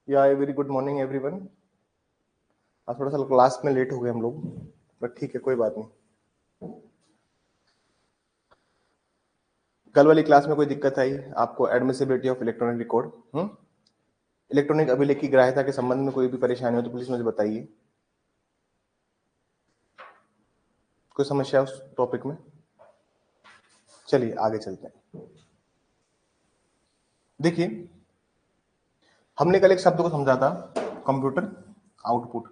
या very good morning everyone. आज थोड़ा सा क्लास में लेट हो गए हम लोग, बट ठीक है, कोई बात नहीं। कल वाली क्लास में कोई दिक्कत आई आपको? Admissibility of electronic record, electronic अभिलेख की ग्राह्यता के संबंध में कोई भी परेशानी हो तो प्लीज मुझे बताइए। कोई समस्या उस टॉपिक में? चलिए आगे चलते हैं। देखिए, हमने कल एक शब्द को समझा था, कंप्यूटर आउटपुट।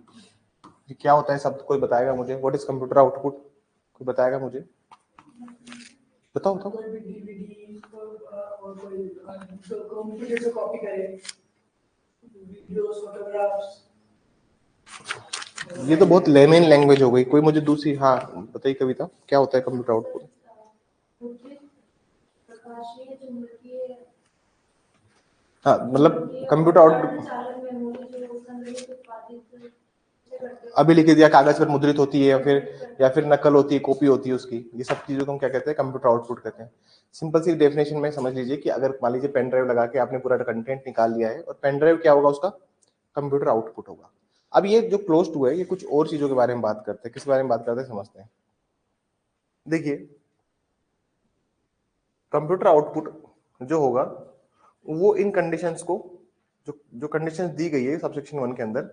ये क्या होता है शब्द? कोई बताएगा मुझे? What is computer output? कोई बताएगा मुझे? बताओ बताओ। कोई भी डीवीडी और कोई कंप्यूटर से कॉपी करे, वीडियोस, फोटोग्राफ्स। ये तो बहुत लेमेन लैंग्वेज हो गई। कोई मुझे दूसरी, हाँ बताइए कविता, क्या होता है कंप्यूटर आउटपुट? प्रकाशीय, चुंबकीय, हाँ मतलब कंप्यूटर आउटपुट चालन मेमोरी जो संग्रहित उत्पादित अभी लिख दिया, कागज पर मुद्रित होती है या फिर नकल होती है, कॉपी होती है उसकी। ये सब चीजों को हम क्या कहते हैं? कंप्यूटर आउटपुट कहते हैं। सिंपल सी डेफिनेशन में समझ लीजिए कि अगर मान लीजिए पेन ड्राइव लगा के आपने पूरा कंटेंट निकाल लिया है, और पेन ड्राइव क्या होगा? उसका कंप्यूटर आउटपुट होगा। अब ये जो क्लोज टू है, ये कुछ और चीजों के बारे में बात करते हैं। किस बारे में बात करते हैं समझते हैं। देखिए, कंप्यूटर आउटपुट जो होगा वो इन कंडीशंस को, जो जो कंडीशंस दी गई है सबसेक्शन 1 के अंदर,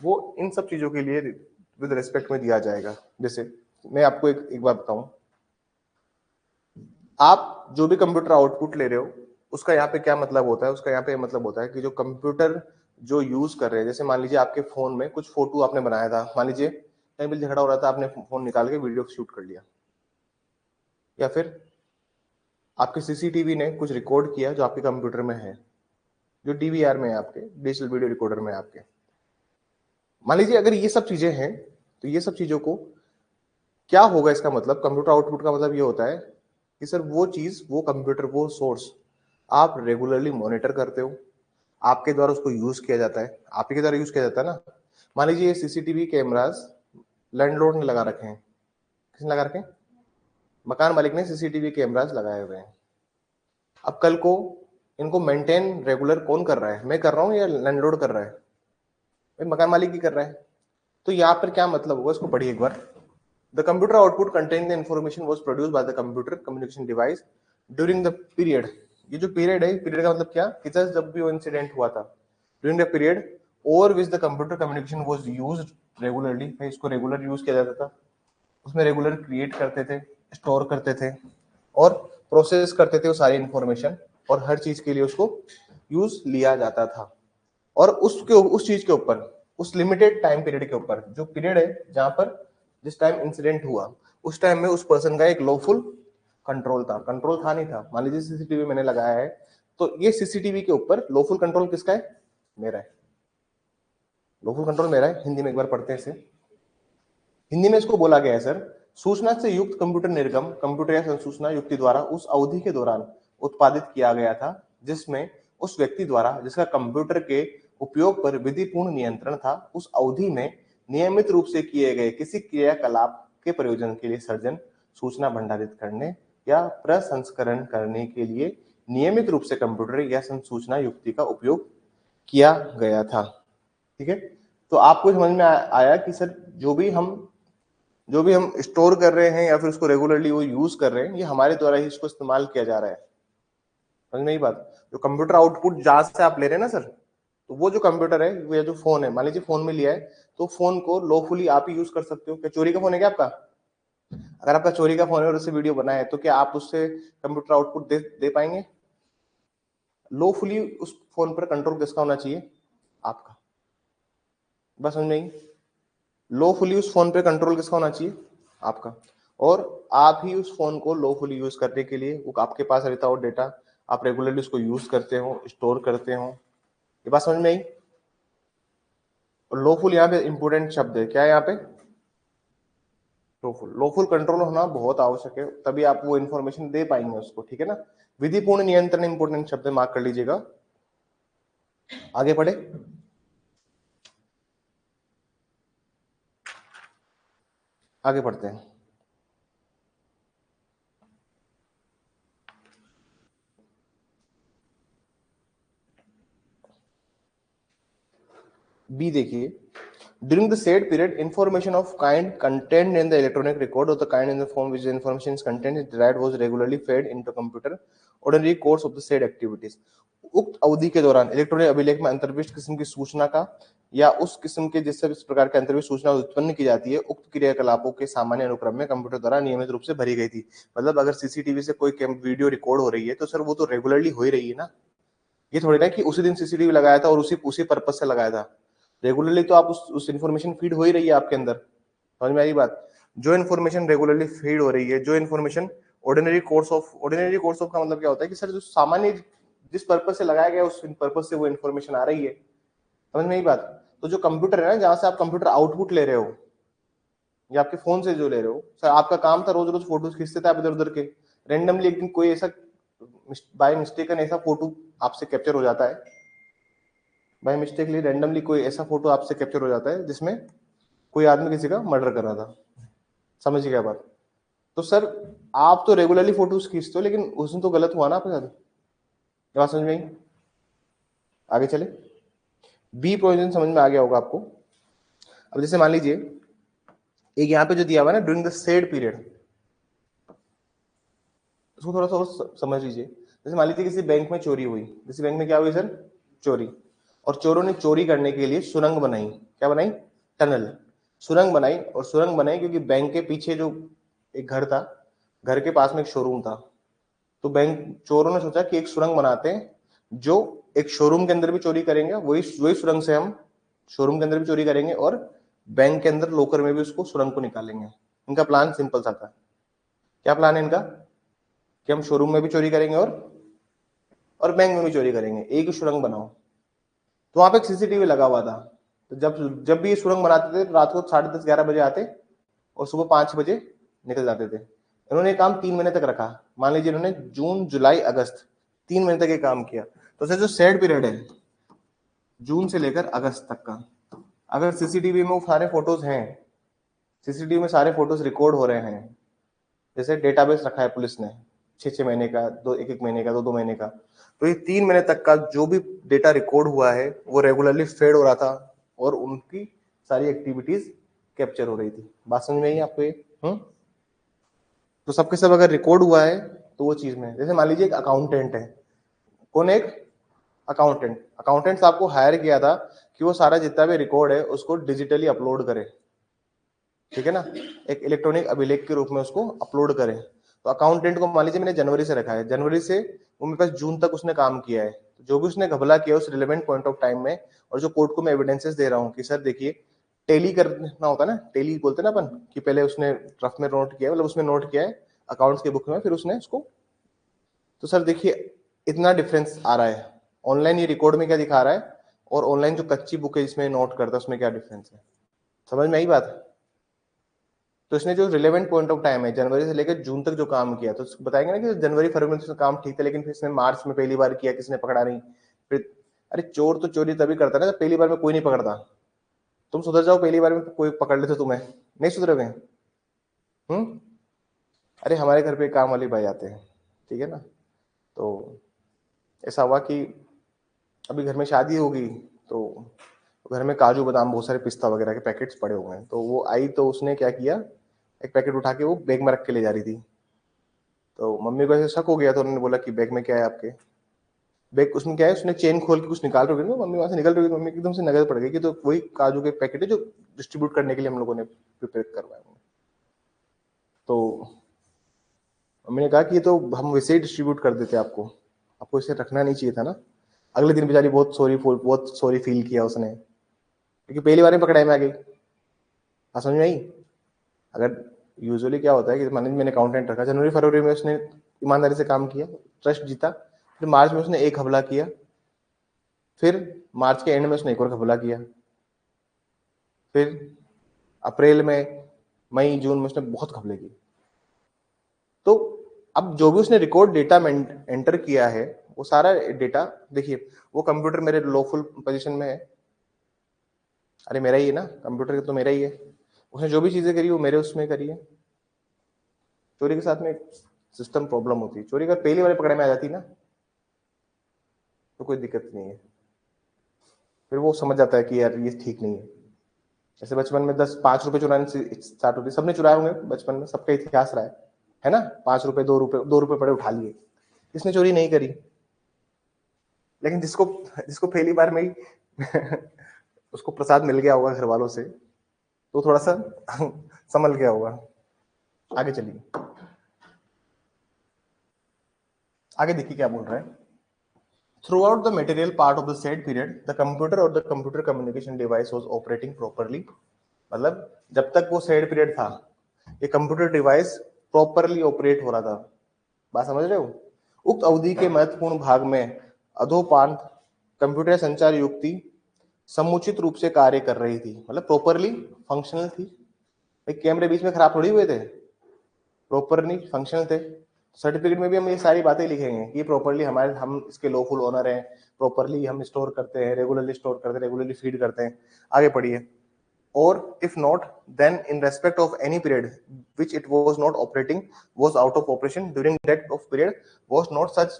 वो इन सब चीजों के लिए विद रिस्पेक्ट में दिया जाएगा। जैसे मैं आपको एक बात बताऊं, आप जो भी कंप्यूटर आउटपुट ले रहे हो उसका यहाँ पे क्या मतलब होता है? उसका यहाँ पे मतलब होता है कि जो कंप्यूटर जो यूज कर रहे हैं, जैसे मान लीजिए आपके फोन में कुछ फोटो आपने बनाया था, मान लीजिए कहीं भी झगड़ा हो रहा था, आपने फोन निकाल के वीडियो शूट कर लिया, या फिर आपके सीसीटीवी ने कुछ रिकॉर्ड किया जो आपके कंप्यूटर में है, जो डीवीआर में है, आपके डिजिटल वीडियो रिकॉर्डर में है आपके। मान लीजिए अगर ये सब चीजें हैं, तो ये सब चीजों को क्या होगा? इसका मतलब कंप्यूटर आउटपुट का मतलब ये होता है कि सर वो चीज, वो कंप्यूटर, वो सोर्स आप रेगुलरली मॉनिटर करते हो, आपके द्वारा उसको यूज किया जाता है, आप ही के द्वारा यूज किया जाता है ना। मान लीजिए ये सीसीटीवी कैमरास लैंडलॉर्ड ने लगा रखे हैं। किसने लगा रखे हैं? मकान मालिक ने सीसीटीवी कैमरास लगाए हुए हैं। अब कल को इनको मेंटेन रेगुलर कौन कर रहा है? मैं कर रहा हूँ या लैंडलॉर्ड कर रहा है? भाई मकान मालिक ही कर रहा है। तो यहाँ पर क्या मतलब होगा, इसको पढ़िए एक बार। The computer output contains the information was produced by the computer communication device during the period। ये जो पीरियड है, पीरियड का मतलब क्या? कि जब भी वो इंसिडेंट हुआ था, during the period over which the computer communication was used regularly. भाई इसको रेगुलर यूज किया जाता था, उसमें रेगुलर क्रिएट करते थे, स्टोर करते थे और प्रोसेस करते थे वो सारी इंफॉर्मेशन, और हर चीज के लिए उसको यूज लिया जाता था। और उसके उस चीज के ऊपर, उस लिमिटेड टाइम पीरियड के ऊपर, जो पीरियड है जहां पर जिस टाइम इंसिडेंट हुआ, उस टाइम में उस पर्सन का एक लॉफुल कंट्रोल था। कंट्रोल था नहीं था, मान लीजिए सीसीटीवी मैंने लगाया है, तो ये सीसीटीवी के ऊपर लॉफुल कंट्रोल किसका है? मेरा है। लॉफुल कंट्रोल मेरा है। हिंदी में एक बार पढ़ते हैं इसे। हिंदी में इसको बोला गया है सर, सूचना से युक्त कंप्यूटर निर्गम कंप्यूटर या संसूचना युक्ति द्वारा उस अवधि के दौरान उत्पादित किया गया था जिसमें उस व्यक्ति द्वारा जिसका कंप्यूटर के उपयोग पर विधिपूर्ण नियंत्रण था, उस अवधि में नियमित रूप से किए गए किसी क्रियाकलाप के प्रयोजन के लिए सर्जन, सूचना भंडारित करने या प्रसंस्करण करने के लिए नियमित रूप से कंप्यूटर या संसूचना युक्ति का उपयोग किया गया था। ठीक है, तो आपको समझ में आया कि सर जो भी हम स्टोर कर रहे हैं या फिर उसको रेगुलरली वो यूज कर रहे हैं, ये हमारे द्वारा ही इसको इस्तेमाल किया जा रहा है। समझ में ये बात? जो कंप्यूटर आउटपुट जहां से आप ले रहे हैं ना सर, तो वो जो कंप्यूटर है, वो जो फोन है, मान लीजिए फोन में लिया है, तो फोन को लॉफुली आप ही यूज कर सकते हो। क्या चोरी का फोन है क्या आपका? अगर आपका चोरी का फोन है और उससे वीडियो बनाए, तो क्या आप उससे कंप्यूटर आउटपुट दे पाएंगे? लॉफुली उस फोन पर कंट्रोल किसका होना चाहिए? आपका। बस समझ में? लॉफुली उस फोन पे कंट्रोल किसका होना चाहिए? आपका। और आप ही उस फोन को लॉफुली यूज करने के लिए, वो आपके पास रहता हो डेटा, आप रेगुलरली उसको यूज करते हो, स्टोर करते हो। ये बात समझ में आई? और लॉफुल यहाँ पे इंपोर्टेंट शब्द है। क्या है यहाँ पे? लॉफुल। लॉफुल कंट्रोल होना बहुत आवश्यक है, तभी आप वो इंफॉर्मेशन दे पाएंगे उसको। ठीक है ना? विधिपूर्ण नियंत्रण इंपोर्टेंट शब्द है, मार्क कर लीजिएगा। आगे पढ़े। आगे पढ़ते हैं। बी देखिए, during the said period information of kind contained in the electronic record of the kind in the form which the information is contained is derived was regularly fed into computer ordinary course of the said activities। उक्त अवधि के दौरान electronic अभिलेख में अंतर्विष्ट किस्म की सूचना का या उस किस्म के जिससे इस प्रकार के अंतर्विष्ट सूचना उत्पन्न की जाती है उक्त क्रियाकलापों के सामान्य अनुक्रम में कंप्यूटर द्वारा नियमित रूप से भरी गई थी। मतलब अगर सीसीटीवी से कोई वीडियो रिकॉर्ड हो रही है तो सर वो तो रेगुलरली हो ही रही है ना, ये थोड़ी ना कि उसी दिन सीसीटीवी लगाया था और उसी उसी पर्पज से लगाया था। रेगुलरली तो आप उस इन्फॉर्मेशन फीड हो ही रही है आपके अंदर। समझ में आई बात? जो इन्फॉर्मेशन रेगुलरली फीड हो रही है, जो इन्फॉर्मेशन ऑर्डिनरी कोर्स ऑफ का मतलब क्या होता है कि सर जो सामान्य जिस पर्पज से लगाया गया उस पर्पज से वो इन्फॉर्मेशन आ रही है। समझ में आई बात? तो जो कंप्यूटर है ना, जहां से आप कंप्यूटर आउटपुट ले रहे हो या आपके फोन से जो ले रहे हो, सर आपका काम था रोज रोज फोटोज खींचते थे आप इधर उधर के, रेंडमली एक दिन कोई ऐसा बाय मिस्टेक ऐसा फोटो आपसे कैप्चर हो जाता है, बाय मिस्टेकली रैंडमली कोई ऐसा फोटो आपसे कैप्चर हो जाता है जिसमें कोई आदमी किसी का मर्डर कर रहा था। समझिए क्या बात? तो सर आप तो रेगुलरली फोटोज खींचते हो लेकिन उसमें तो गलत हुआ ना आपके साथ। ये बात समझ में आई? आगे चले, बी प्रोविजन समझ में आ गया होगा आपको। अब जैसे मान लीजिए एक यहाँ पे जो दिया हुआ है ना, ड्यूरिंग द सेड पीरियड, उसको थोड़ा सा और समझ लीजिए। जैसे मान लीजिए किसी बैंक में चोरी हुई, किसी बैंक में क्या हुई सर? चोरी। और चोरों ने चोरी करने के लिए सुरंग बनाई। क्या बनाई? टनल। सुरंग बनाई, और सुरंग बनाई क्योंकि बैंक के पीछे जो एक घर था, घर के पास में एक शोरूम था। तो बैंक चोरों ने सोचा कि एक सुरंग बनाते हैं, जो एक शोरूम के अंदर भी चोरी करेंगे, वही वही सुरंग से हम शोरूम के अंदर भी चोरी करेंगे और बैंक के अंदर लोकर में भी उसको सुरंग को निकालेंगे। इनका प्लान सिंपल सा था। क्या प्लान है इनका? कि हम शोरूम में भी चोरी करेंगे और बैंक में भी चोरी करेंगे, एक ही सुरंग बनाओ। तो वहां पे एक सीसीटीवी लगा हुआ था। तो जब जब भी ये सुरंग बनाते थे रात को 10:30-11 बजे आते और सुबह 5 बजे निकल जाते थे। इन्होंने काम 3 महीने तक रखा। मान लीजिए इन्होंने जून जुलाई अगस्त 3 महीने तक ये काम किया। तो सर जो सेड पीरियड है जून से लेकर अगस्त तक का, अगर सीसीटीवी में वो सारे फोटोज हैं, सीसीटीवी में सारे फोटोज रिकॉर्ड हो रहे हैं, जैसे डेटाबेस रखा है पुलिस ने 6-6 महीने का, 1-1 महीने का, 2-2 महीने का, तो ये 3 महीने तक का जो भी डेटा रिकॉर्ड हुआ है वो रेगुलरली फेड हो रहा था और उनकी सारी एक्टिविटीज कैप्चर हो रही थी। बात समझ में आई आपको ये? तो सबके सब अगर रिकॉर्ड हुआ है तो वो चीज में, जैसे मान लीजिए एक अकाउंटेंट है। कौन? एक अकाउंटेंट। अकाउंटेंट आपको हायर किया था कि वो सारा जितना भी रिकॉर्ड है उसको डिजिटली अपलोड करे, ठीक है ना, एक इलेक्ट्रॉनिक अभिलेख के रूप में उसको अपलोड करें। तो अकाउंटेंट को मान लीजिए मैंने जनवरी से रखा है, जनवरी से वो मेरे पास जून तक उसने काम किया है। तो जो भी उसने घपला किया उस रिलेवेंट पॉइंट ऑफ टाइम में, और जो कोर्ट को मैं एविडेंसेस दे रहा हूँ कि सर देखिए टेली करना होता है ना, टेली बोलते हैं ना अपन, कि पहले उसने रफ में नोट किया, मतलब उसमें नोट किया है अकाउंट्स के बुक में, फिर उसने उसको, तो सर देखिए इतना डिफरेंस आ रहा है। ऑनलाइन ये रिकॉर्ड में क्या दिखा रहा है और ऑनलाइन जो कच्ची बुक है जिसमें नोट करता है उसमें क्या डिफरेंस है। समझ में आई बात? तो इसने जो रिलेवेंट पॉइंट ऑफ टाइम है जनवरी से लेकर जून तक जो काम किया, तो बताएंगे ना कि जनवरी फरवरी में तो काम ठीक था, लेकिन फिर इसने मार्च में पहली बार किया, किसने पकड़ा नहीं। फिर अरे चोर तो चोरी तभी करता है ना जब पहली बार में कोई नहीं पकड़ता। तुम सुधर जाओ, पहली बार में कोई पकड़ ले तो तुम्हें नहीं सुधरोगे। अरे हमारे घर पे काम वाली भाई आते हैं, ठीक है ना, तो ऐसा हुआ कि अभी घर में शादी होगी, तो घर में काजू बादाम बहुत सारे पिस्ता वगैरह के पैकेट्स पड़े हुए हैं। तो वो आई तो उसने क्या किया, एक पैकेट उठा के वो बैग में रख के ले जा रही थी। तो मम्मी को ऐसे शक हो गया तो उन्होंने बोला कि बैग में क्या है आपके? बैग उसमें क्या है, उसने चेन खोल के कुछ निकाल रही थी, तो मम्मी वहां से निकल रही थी, मम्मी की एकदम से नजर पड़ गई कि तो वही काजू के पैकेट है जो डिस्ट्रीब्यूट करने के लिए हम लोगों ने प्रिपेयर करवाया। तो मम्मी ने कहा कि ये तो हम वैसे ही डिस्ट्रीब्यूट कर देते आपको, आपको इसे रखना नहीं चाहिए था ना। अगले दिन बेचारी बहुत सॉरी फील किया उसने, क्योंकि पहली बार में पकड़ाई में आ गई। समझ में आई? अगर यूजुअली क्या होता है कि मान लीजिए मैंने अकाउंटेंट रखा, जनवरी फरवरी में उसने ईमानदारी से काम किया, ट्रस्ट जीता, फिर मार्च में उसने एक घपला किया, फिर मार्च के एंड में उसने एक और घपला किया, फिर अप्रैल में, मई जून में उसने बहुत घपले किए। तो अब जो भी उसने रिकॉर्ड डेटा में एंटर किया है वो सारा डेटा देखिए, वो कंप्यूटर मेरे लॉफुल पोजीशन में है, अरे मेरा ही है ना कंप्यूटर, तो मेरा ही है। उसने जो भी चीजें करी वो मेरे उसमें करी है। चोरी के साथ में सिस्टम प्रॉब्लम होती है, चोरी अगर पहली बार पकड़े में आ जाती ना तो कोई दिक्कत नहीं है। फिर वो समझ जाता है कि यार ये ठीक नहीं है। जैसे बचपन में 5 रुपए चुराने से स्टार्ट होती, सबने चुराए होंगे बचपन में, सबका इतिहास रहा है ना। 5 रुपए, 2 रुपए, 2 रुपए पड़े उठा लिए, किसने चोरी नहीं करी। लेकिन जिसको जिसको पहली बार में ही उसको प्रसाद मिल गया होगा घर वालों से, तो थोड़ा सा संभल गया होगा। आगे चलिए, आगे देखिए क्या बोल रहे हैं। Throughout the material part of the said period, the computer or the computer communication device was operating properly. मतलब जब तक वो said period था, ये कंप्यूटर डिवाइस प्रॉपरली ऑपरेट हो रहा था। बात समझ रहे हो? उक्त अवधि के महत्वपूर्ण भाग में अधोपांत कंप्यूटर संचार युक्ति समुचित रूप से कार्य कर रही थी, मतलब प्रॉपरली फंक्शनल थी। कैमरे बीच में खराब थोड़ी हुए थे, प्रॉपरली फंक्शनल थे। सर्टिफिकेट में भी हम ये सारी बातें लिखेंगे कि प्रॉपरली हमारे, हम इसके लॉफुल ओनर हैं, प्रॉपरली हम स्टोर करते हैं, रेगुलरली स्टोर करते हैं, रेगुलरली फीड करते हैं। आगे पढ़िए। और if not, then in respect of any period which it was not operating, was out of operation during that of period, was not such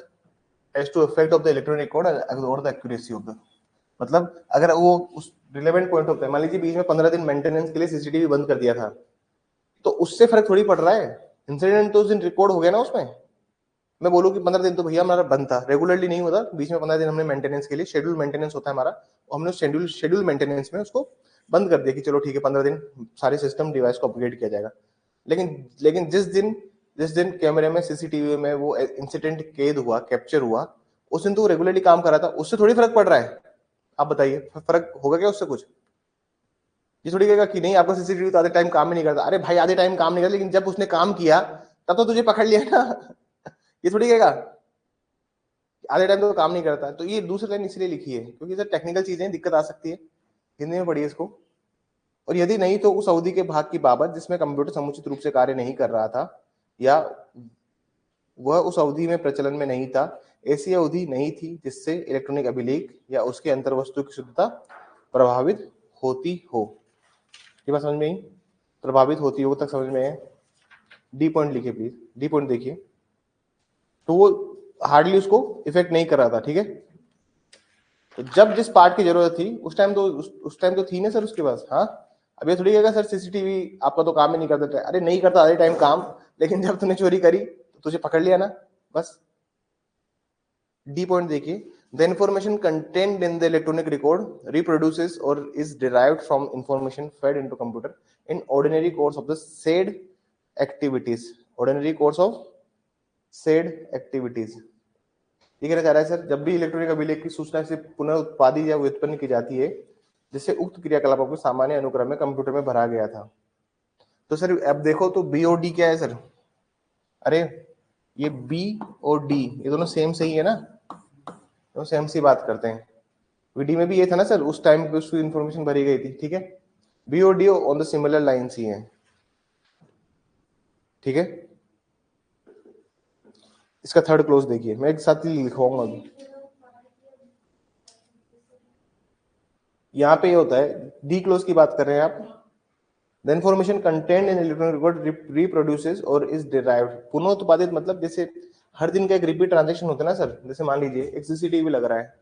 as to affect of the electronic record और the accuracy of the. मतलब अगर वो उस relevant point होता है, मान लीजिए बीच में 15 दिन मेंटेनेंस के लिए सीसीटीवी बंद कर दिया था, तो उससे फर्क थोड़ी पड़ रहा है। इंसिडेंट तो उस दिन रिकॉर्ड हो गया ना उसमें। मैं बोलूँ कि 15 दिन तो भैया हमारा बंद था, रेगुलरली नहीं होता, बीच में 15 दिन हमने मेंटेनेंस के लिए, शेड्यूल मेंटेनेंस होता है हमारा, हमने शेड्यूल मेंटेनेंस में उसको बंद कर दिया कि चलो ठीक है 15 दिन सारे सिस्टम डिवाइस को अपग्रेड किया जाएगा। लेकिन जिस दिन कैमरे में, सीसीटीवी में वो इंसिडेंट कैद हुआ, कैप्चर हुआ, उस दिन तो वो रेगुलरली काम कर रहा था, उससे थोड़ी फर्क पड़ रहा है। आप बताइए फर्क होगा क्या उससे कुछ? ये थोड़ी कहेगा कि नहीं आपका सीसीटीवी तो आधे टाइम काम ही नहीं करता। अरे भाई आधे टाइम काम नहीं करता, लेकिन जब उसने काम किया तब तो तुझे पकड़ लिया ना। ये थोड़ी कहेगा आधे टाइम तो काम नहीं करता। तो ये दूसरी लाइन इसलिए लिखी है क्योंकि सर टेक्निकल चीजें दिक्कत आ सकती है, हिंदी में पढ़िए इसको। और यदि नहीं तो उस अवधि के भाग की बाबत जिसमें कंप्यूटर समुचित रूप से कार्य नहीं कर रहा था या वह उस अवधि में प्रचलन में नहीं था, ऐसी अवधि नहीं थी जिससे इलेक्ट्रॉनिक अभिलेख या उसके अंतर्वस्तु की शुद्धता प्रभावित होती हो। ये बात समझ में आई? प्रभावित होती हो तक समझ में है? डी पॉइंट लिखिए प्लीज, डी पॉइंट देखिए। तो वो हार्डली उसको इफेक्ट नहीं कर रहा था, ठीक है। तो जब जिस पार्ट की जरूरत थी उस टाइम तो थी ना सर उसके पास। हाँ, अब ये थोड़ी कहेगा सर सीसीटीवी आपका तो काम ही नहीं करता। अरे नहीं करता आधे टाइम काम, लेकिन जब तूने चोरी करी तो तुझे पकड़ लिया ना, बस। डी पॉइंट देखिए। The information contained in the electronic record reproduces or is derived from information fed into computer in ordinary course of the said activities. Ordinary course of said activities. ये कहना चाह रहा है सर, जब भी electronic अभिलेख की सूचना से पुनः उत्पादित या व्युत्पन्न की जाती है जिससे उक्त क्रियाकलापों को सामान्य अनुक्रम में कंप्यूटर में भरा गया था। तो सर अब देखो तो बी और डी क्या है सर? अरे ये बी और डी ये दोनों सेम से ही है ना, तो सेम सी बात करते हैं। वीडी में भी ये था ना सर, उस टाइम पे उसकी इंफॉर्मेशन भरी गई थी, ठीक है। बी और D on the similar lines ही है, ठीक है। इसका थर्ड क्लोज देखिए, मैं एक साथ ही लिखवाऊंगा अभी। यहाँ पे ये होता है, डी क्लोज की बात कर रहे हैं आप। The information contained in electronic record reproduces or is derived. पुनः मतलब जैसे हर दिन का एक रिपीट ट्रांजेक्शन होता है ना सर। जैसे मान लीजिए एक सीसीटीवी लग रहा है,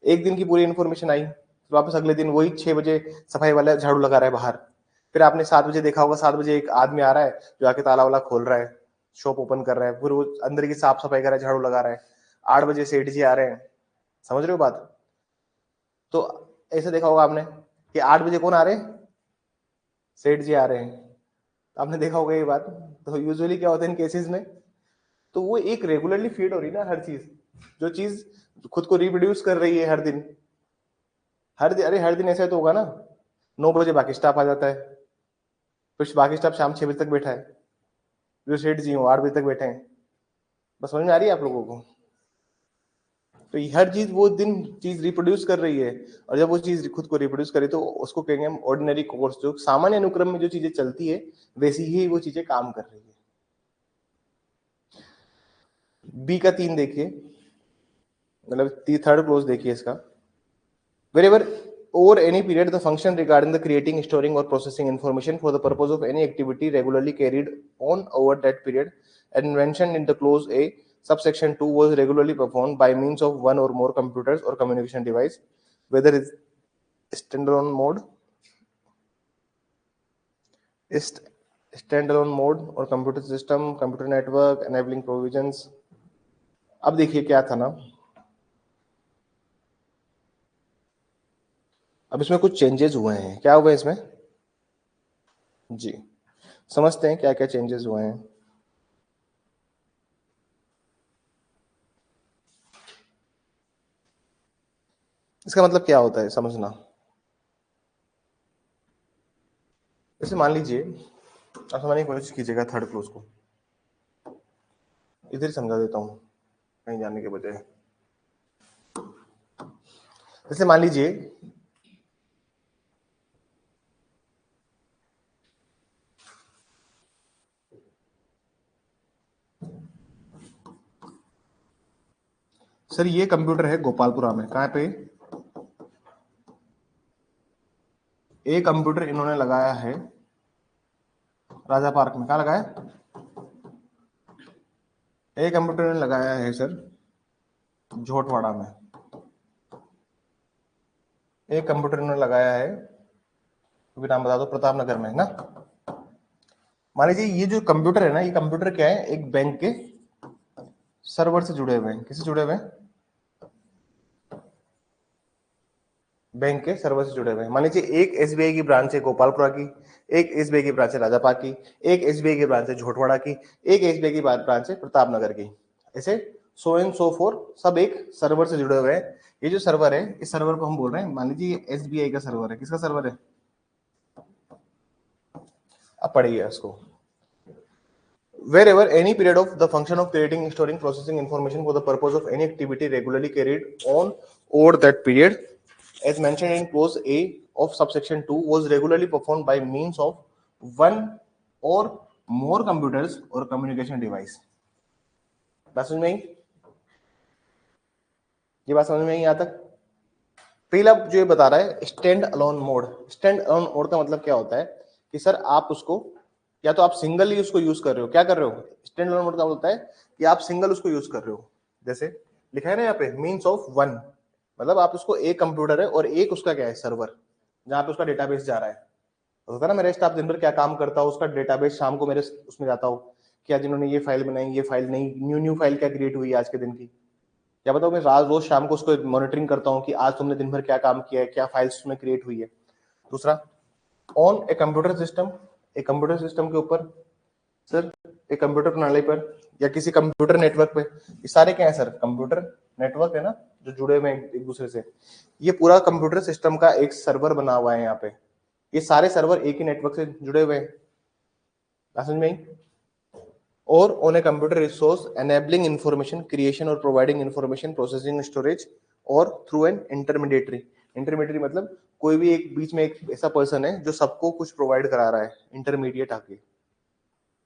एक दिन की पूरी इन्फॉर्मेशन आई, फिर वापस अगले दिन वही 6 बजे सफाई वाला झाड़ू लगा रहा है बाहर। फिर आपने 7 बजे देखा होगा, 7 बजे एक आदमी आ रहा है जो आके ताला वाला खोल रहा है, शॉप ओपन कर रहा है, फिर वो अंदर की साफ सफाई कर रहा है, झाड़ू लगा रहा है। 8 बजे सेठ जी आ रहे हैं, समझ रहे हो बात? तो ऐसे देखा होगा आपने कि 8 बजे कौन आ रहे हैं? सेठ जी आ रहे हैं। आपने देखा होगा ये बात। तो यूजुअली क्या होता है इन केसेस में, तो वो एक रेगुलरली फीड हो रही ना हर चीज, जो चीज खुद को रिप्रोड्यूस कर रही है हर दिन। अरे हर दिन ऐसा तो होगा ना, 9 बजे बाकी स्टाफ आ जाता है, फिर बाकी स्टाफ शाम 6 बजे तक बैठा है, जो सेठ जी हो 8 बजे तक बैठे हैं। बस समझ में आ रही है आप लोगों को? तो हर चीज वो दिन चीज रिप्रोड्यूस कर रही है, और जब वो चीज खुद को रिप्रोड्यूस करे तो उसको कहेंगे हम ऑर्डिनरी कोर्स, जो सामान्य अनुक्रम में जो चीजें चलती है वैसी ही वो चीजें काम कर रही है। बी का 3 देखिए, मतलब थर्ड क्लोज देखिए इसका। Wherever over any period the function regarding the creating, storing or processing information for the purpose of any activity regularly carried on over that period and mentioned in the clause A subsection 2 was regularly performed by means of one or more computers or communication device, whether standalone mode, standalone mode और computer system, computer network, enabling provisions. अब देखिए क्या था ना, अब इसमें कुछ changes हुए हैं। क्या हुए इसमें जी, समझते हैं क्या क्या चेंजेस हुए हैं। इसका मतलब क्या होता है समझना। जैसे मान लीजिए आप समझने की कोशिश कीजिएगा थर्ड क्लोज को, इधर ही समझा देता हूँ कहीं जाने के बजाय। जैसे मान लीजिए सर ये कंप्यूटर है गोपालपुरा में, कहाँ पे, एक कंप्यूटर इन्होंने लगाया है राजा पार्क में। कहाँ लगाया, एक कंप्यूटर इन्होंने लगाया है सर झोटवाड़ा में, एक कंप्यूटर इन्होंने लगाया है, तो नाम बता दो, प्रताप नगर में ना। मान लीजिए ये जो कंप्यूटर है ना, ये कंप्यूटर क्या है, एक बैंक के सर्वर से जुड़े हुए हैं। किससे जुड़े हुए हैं, बैंक के सर्वर से जुड़े हुए हैं। मान लीजिए एक एसबीआई की ब्रांच है गोपालपुरा की, एक एसबीआई की ब्रांच है राजापाक की, एक एसबीआई की ब्रांच है झोटवाड़ा की, एक एसबीआई की ब्रांच है प्रताप नगर की। ऐसे सो एंड सो फोर, सब एक सर्वर से जुड़े हुए हैं। ये जो सर्वर है, इस सर्वर को हम बोल रहे हैं, मान लीजिए ये एसबीआई का सर्वर है। किसका सर्वर है, अब पढ़िए इसको। Wherever any period of the function of creating, storing, processing information for the purpose of any activity regularly carried on over that period, as mentioned in clause A of subsection 2, was regularly performed by means of one or more computers or communication device. बात समझ में आई, ये बात समझ में आई यहाँ तक। पहला जो ये बता रहा है stand alone mode, standalone mode का मतलब क्या होता है कि सर आप उसको या तो आप सिंगल ही उसको यूज कर रहे हो। क्या कर रहे हो, स्टैंड अलोन मोड का होता है कि आप सिंगल उसको यूज कर रहे हो। जैसे लिखा है ना यहाँ पे मीन्स ऑफ वन, मतलब आप उसको एक कंप्यूटर है और एक उसका क्या है सर्वर, जहाँ पे उसका डेटाबेस जा रहा है। तो होता है ना मेरे स्टाफ दिन भर क्या काम करता हूँ, उसका डेटाबेस शाम को मेरे उसमें जाता हूँ कि आज इन्होंने ये फाइल बनाई, ये फाइल नहीं, न्यू फाइल क्या क्रिएट हुई आज के दिन की। क्या बताओ, मैं रोज शाम को उसको मॉनिटरिंग करता हूँ कि आज तुमने दिन भर क्या काम किया है, क्या फाइल्स उसमें क्रिएट हुई है। दूसरा, ऑन ए कंप्यूटर सिस्टम, एक कंप्यूटर सिस्टम के ऊपर सर, एक कंप्यूटर प्रणाली पर या किसी कंप्यूटर नेटवर्क पे, ये सारे क्या है सर, कंप्यूटर नेटवर्क है ना जो जुड़े हुए हैं एक दूसरे से। ये पूरा कंप्यूटर सिस्टम का एक सर्वर बना हुआ है यहाँ पे, ये सारे सर्वर एक ही नेटवर्क से जुड़े हुए हैं। समझ में आई। और on a computer resource enabling information creation और प्रोवाइडिंग इंफॉर्मेशन प्रोसेसिंग स्टोरेज और थ्रू एन इंटरमीडिएटरी, इंटरमीडिएटरी मतलब कोई भी एक बीच में एक ऐसा पर्सन है जो सबको कुछ प्रोवाइड करा रहा है, इंटरमीडिएट आके,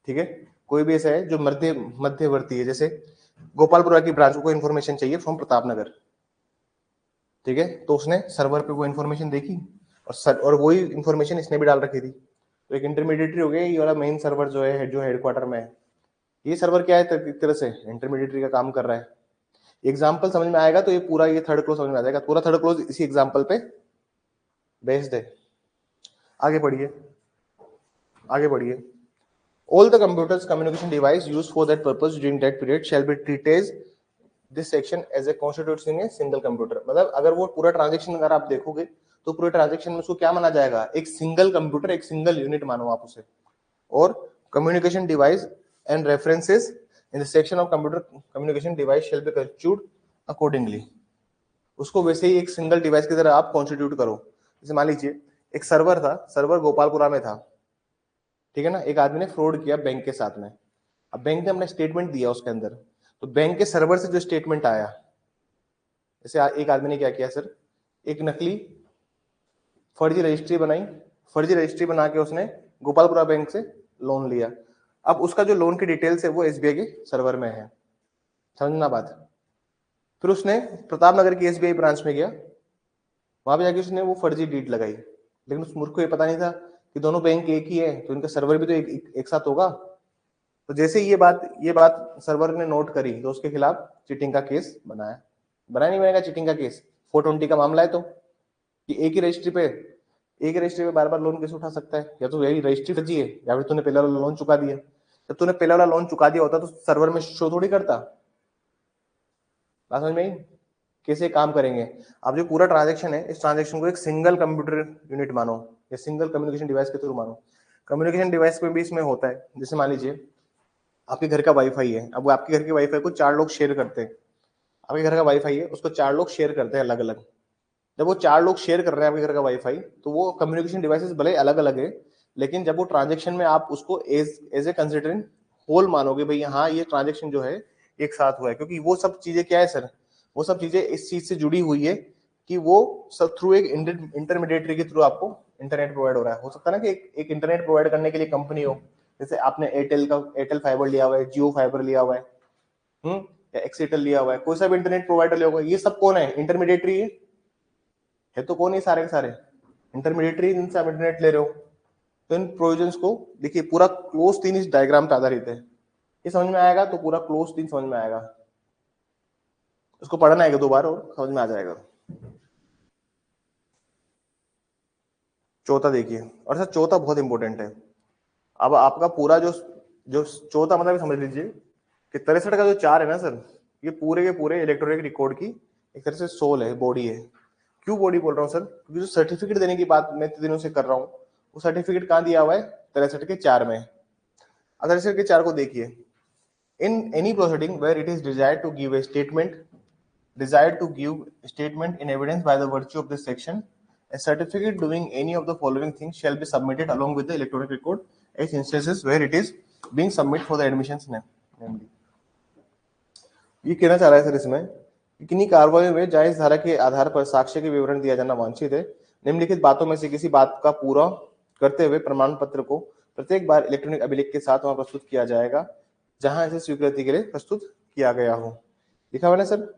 ठीक है। कोई भी ऐसा है जो मध्यवर्ती है, जैसे गोपालपुरा की ब्रांच को इन्फॉर्मेशन चाहिए फ्रॉम प्रताप नगर, ठीक है, तो उसने सर्वर पे वो इन्फॉर्मेशन देखी और वही इन्फॉर्मेशन इसने भी डाल रखी थी, तो एक इंटरमीडिएटरी हो गया। ये वाला मेन सर्वर जो है जो हेडक्वार्टर में है, ये सर्वर क्या है, एक तरह से इंटरमीडिएटरी का काम कर रहा है। एग्जाम्पल समझ में आएगा तो ये पूरा ये थर्ड क्लोज समझ में आ जाएगा, पूरा थर्ड क्लोज इसी एग्जाम्पल पे बेस्ड है। आगे बढ़िए, आगे बढ़िए। All the computers communication device used for that purpose during that period shall be treated this section as a constituting a single computer। मतलब अगर वो पूरा ट्रांजेक्शन अगर आप देखोगे तो पूरे ट्रांजेक्शन में उसको क्या माना जाएगा, एक सिंगल कंप्यूटर, एक सिंगल यूनिट मानो आप उसे। और communication device and references in the section of computer communication device shall be constitute accordingly, उसको वैसे ही एक सिंगल डिवाइस की तरह आप कॉन्स्टिट्यूट करो। जैसे मान लीजिए एक सर्वर था, सर्वर गोपालपुरा में था, ठीक है ना, एक आदमी ने फ्रॉड किया बैंक के साथ में। अब बैंक ने अपना स्टेटमेंट दिया उसके अंदर, तो बैंक के सर्वर से जो स्टेटमेंट आया, जैसे एक आदमी ने क्या किया सर, एक नकली फर्जी रजिस्ट्री बनाई, फर्जी रजिस्ट्री बना के उसने गोपालपुरा बैंक से लोन लिया। अब उसका जो लोन की डिटेल्स है वो एसबीआई के सर्वर में है, समझना बात। फिर उसने प्रताप नगर की एसबीआई ब्रांच में गया, वहां पे जाके उसने वो फर्जी डीड लगाई, लेकिन उस मूर्ख को ये पता नहीं था कि दोनों बैंक एक ही है, तो इनका सर्वर भी तो एक साथ होगा। तो जैसे ये बात सर्वर ने नोट करी तो उसके खिलाफ चीटिंग का केस बनाया, बनाया नहीं बनेगा चीटिंग का केस, 420 का मामला है। तो कि एक ही रजिस्ट्री पे बार बार लोन कैसे उठा सकता है? या तो यही रजिस्ट्री फर्जी है, या फिर तूने पहला वाला लोन चुका दिया। जब तूने पहला वाला लोन चुका दिया होता तो सर्वर में शो थोड़ी करता। बात समझ में आई? कैसे काम करेंगे? अब जो पूरा ट्रांजेक्शन है, इस ट्रांजेक्शन को एक सिंगल कंप्यूटर यूनिट मानो, या सिंगल कम्युनिकेशन डिवाइस के थ्रू मानो। कम्युनिकेशन डिवाइस में भी इसमें होता है, जैसे मान लीजिए आपके घर का वाईफाई है, अब आपके घर के वाईफाई को 4 लोग शेयर करते हैं। आपके घर का वाईफाई है, उसको 4 लोग शेयर करते हैं अलग अलग। जब वो 4 लोग शेयर कर रहे हैं आपके घर का वाईफाई, तो वो कम्युनिकेशन डिवाइसेस भले अलग अलग है, लेकिन जब वो ट्रांजेक्शन में आप उसको एज ए कंसिडरिंग होल मानोगे, भाई हाँ ये ट्रांजेक्शन जो है एक साथ हुआ है, क्योंकि वो सब चीजें क्या है सर, वो सब चीजें इस चीज से जुड़ी हुई है कि वो सब थ्रू एक इंटरमीडिएटरी के थ्रू आपको इंटरनेट प्रोवाइड हो रहा है। हो सकता है ना कि एक इंटरनेट प्रोवाइड करने के लिए कंपनी हो, जैसे आपने एयरटेल फाइबर लिया हुआ है, जियो फाइबर लिया हुआ है, या एक्सीटेल लिया हुआ है, कोई सा भी इंटरनेट प्रोवाइडर लिया हुआ है, ये सब कौन है? इंटरमीडिएटरी है तो कौन है? सारे के सारे इंटरमीडिएटरी, जिनसे आप इंटरनेट ले रहे हो। तो इन प्रोविजंस को देखिए, पूरा क्लोज तीन इस डायग्राम पे आधारित है। ये समझ में आएगा तो पूरा क्लोज तीन समझ में आएगा। उसको पढ़ना है 2 बार और समझ में आ जाएगा। चौथा देखिए, और सर चौथा बहुत इंपॉर्टेंट है। अब आपका पूरा जो जो चौथा मतलब समझ लीजिए कि 63 का जो 4 है ना सर, ये पूरे के पूरे इलेक्ट्रॉनिक रिकॉर्ड की एक तरह से सोल है, बॉडी है। क्यों बॉडी बोल रहा हूँ सर? क्योंकि जो सर्टिफिकेट देने की बात मैं इतने दिनों से कर रहा हूँ, वो सर्टिफिकेट कहाँ दिया हुआ है? 63 के 4 में। 63 के 4 को देखिए, in any proceeding where it is desired to give a statement, desired to give statement in evidence by the virtue of this section, a certificate doing any of the following things shall be submitted along with the electronic record as instances where it is being submitted for the admissions namely। ये कहना चाह रहा है sir इसमें कि किन्हीं कार्रवाई में जायज धारा के आधार पर साक्ष्य के विवरण दिया जाना वांछित है। निम्नलिखित बातों में से किसी बात का पूरा करते हुए प्रमाण पत्र को प्रत्येक बार इलेक्ट्रॉनिक अभिलेख के साथ वहां प्रस्तुत किया जाएगा जहां इसे स्वीकृति के लिए प्रस्तुत किया गया हो। लिखा हुआ ना सर?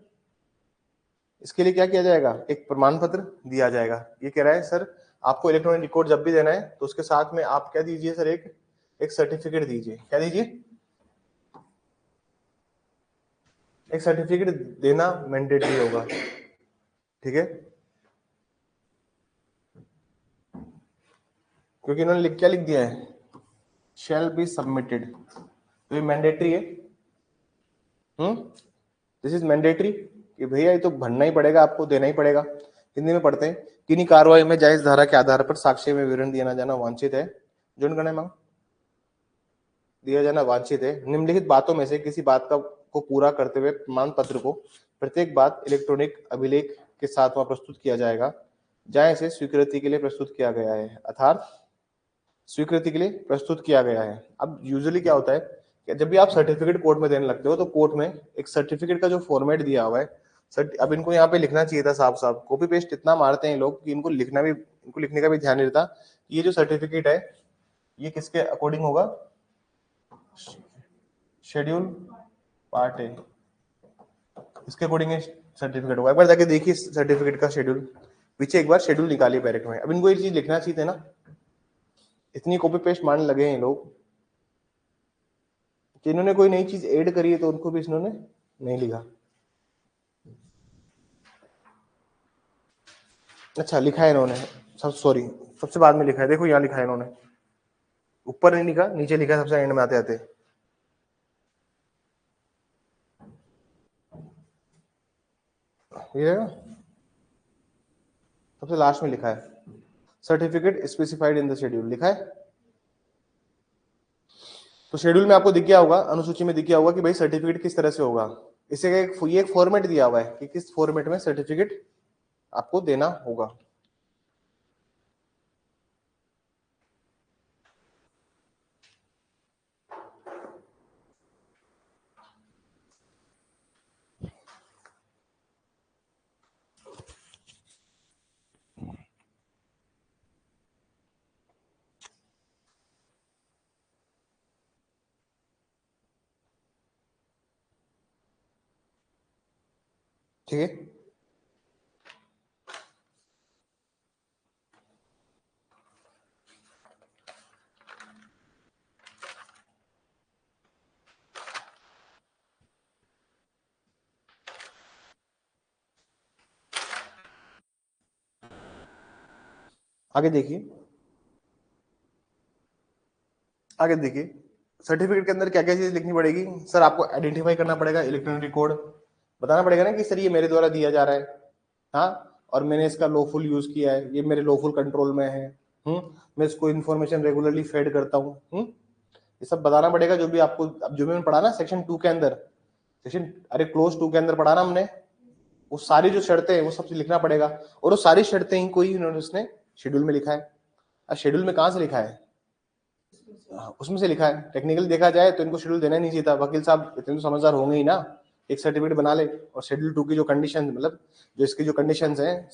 इसके लिए क्या किया जाएगा? एक प्रमाण पत्र दिया जाएगा। ये कह रहा है सर, आपको इलेक्ट्रॉनिक रिकॉर्ड जब भी देना है तो उसके साथ में आप क्या दीजिए सर? एक सर्टिफिकेट दीजिए। क्या दीजिए? एक सर्टिफिकेट देना मैंडेटरी होगा, ठीक है? क्योंकि इन्होंने क्या लिख दिया है? Shall be submitted. तो ये मैंडेटरी है। दिस इज मैंडेटरी कि भैया ये तो भरना ही पड़ेगा, आपको देना ही पड़ेगा। हिंदी में पढ़ते हैं, किन्हीं कार्रवाई में जायज धारा के आधार पर साक्ष्य में विवरण दिया जाना वांछित है। जो करना मांग दिया जाना वांछित है। निम्नलिखित बातों में से किसी बात का को पूरा करते हुए प्रमाण पत्र को प्रत्येक बात इलेक्ट्रॉनिक अभिलेख के साथ वहां प्रस्तुत किया जाएगा जहां इसे स्वीकृति के लिए प्रस्तुत किया गया है, अर्थात स्वीकृति के लिए प्रस्तुत किया गया है। अब यूजुअली क्या होता है कि जब भी आप सर्टिफिकेट कोर्ट में देने लगते हो तो कोर्ट में एक सर्टिफिकेट का जो फॉर्मेट दिया हुआ है, अब इनको यहाँ पे लिखना चाहिए था साफ साफ, कॉपी पेस्ट इतना मारते हैं लोग कि इनको लिखने का भी ध्यान नहीं रहता। ये जो सर्टिफिकेट है ये किसके अकॉर्डिंग होगा? शेड्यूल पार्ट ए, इसके अकॉर्डिंग सर्टिफिकेट होगा। एक बार जाके देखिए सर्टिफिकेट का शेड्यूल, पीछे एक बार शेड्यूल निकालिए पैरेट में। अब इनको ये चीज लिखना चाहिए था ना, इतनी कॉपी पेस्ट मारने लगे हैं लोग कि इन्होंने कोई नई चीज ऐड करी है तो उनको भी इन्होंने नहीं लिखा। अच्छा लिखा है इन्होंने, सब सॉरी सबसे बाद में लिखा है, देखो यहाँ लिखा है इन्होंने, ऊपर नहीं लिखा, नीचे लिखा है सबसे एंड में आते आते। ये है सबसे लास्ट में लिखा है certificate specified in the schedule, लिखा है। तो शेड्यूल में आपको दिख गया होगा, अनुसूची में दिख गया होगा कि भाई सर्टिफिकेट किस तरह से होगा। इसे ये एक फॉर्मेट दिया हुआ है कि किस फॉर्मेट में सर्टिफिकेट आपको देना होगा। ठीक है, आगे देखिए, आगे देखिए सर्टिफिकेट के अंदर क्या क्या चीज लिखनी पड़ेगी सर? आपको आइडेंटिफाई करना पड़ेगा इलेक्ट्रॉनिक कोड, बताना पड़ेगा ना कि सर ये मेरे द्वारा दिया जा रहा है, हाँ, और मैंने इसका लॉफुल यूज किया है, ये मेरे लॉफुल कंट्रोल में है, मैं इसको इन्फॉर्मेशन रेगुलरली फेड करता हूँ, ये सब बताना पड़ेगा। जो भी आपको, अब जो भी मैंने पढ़ा ना सेक्शन 2 के अंदर, सेक्शन अरे क्लोज 2 के अंदर पढ़ा ना हमने, वो सारी जो शर्तें हैं वो सब लिखना पड़ेगा। और वो सारी शर्तें ही कोई इन्होंने उसने शेड्यूल में लिखा है। अब शेड्यूल में कहाँ से लिखा है? उसमें से लिखा है। टेक्निकली देखा जाए तो इनको शेड्यूल देना नहीं चाहिए था। वकील साहब इतने तो समझदार होंगे ही ना, एक सर्टिफिकेट बना ले और शेड्यूल 2 की जो कंडीशन, मतलब जो इसकी जो कंडीशंस हैं,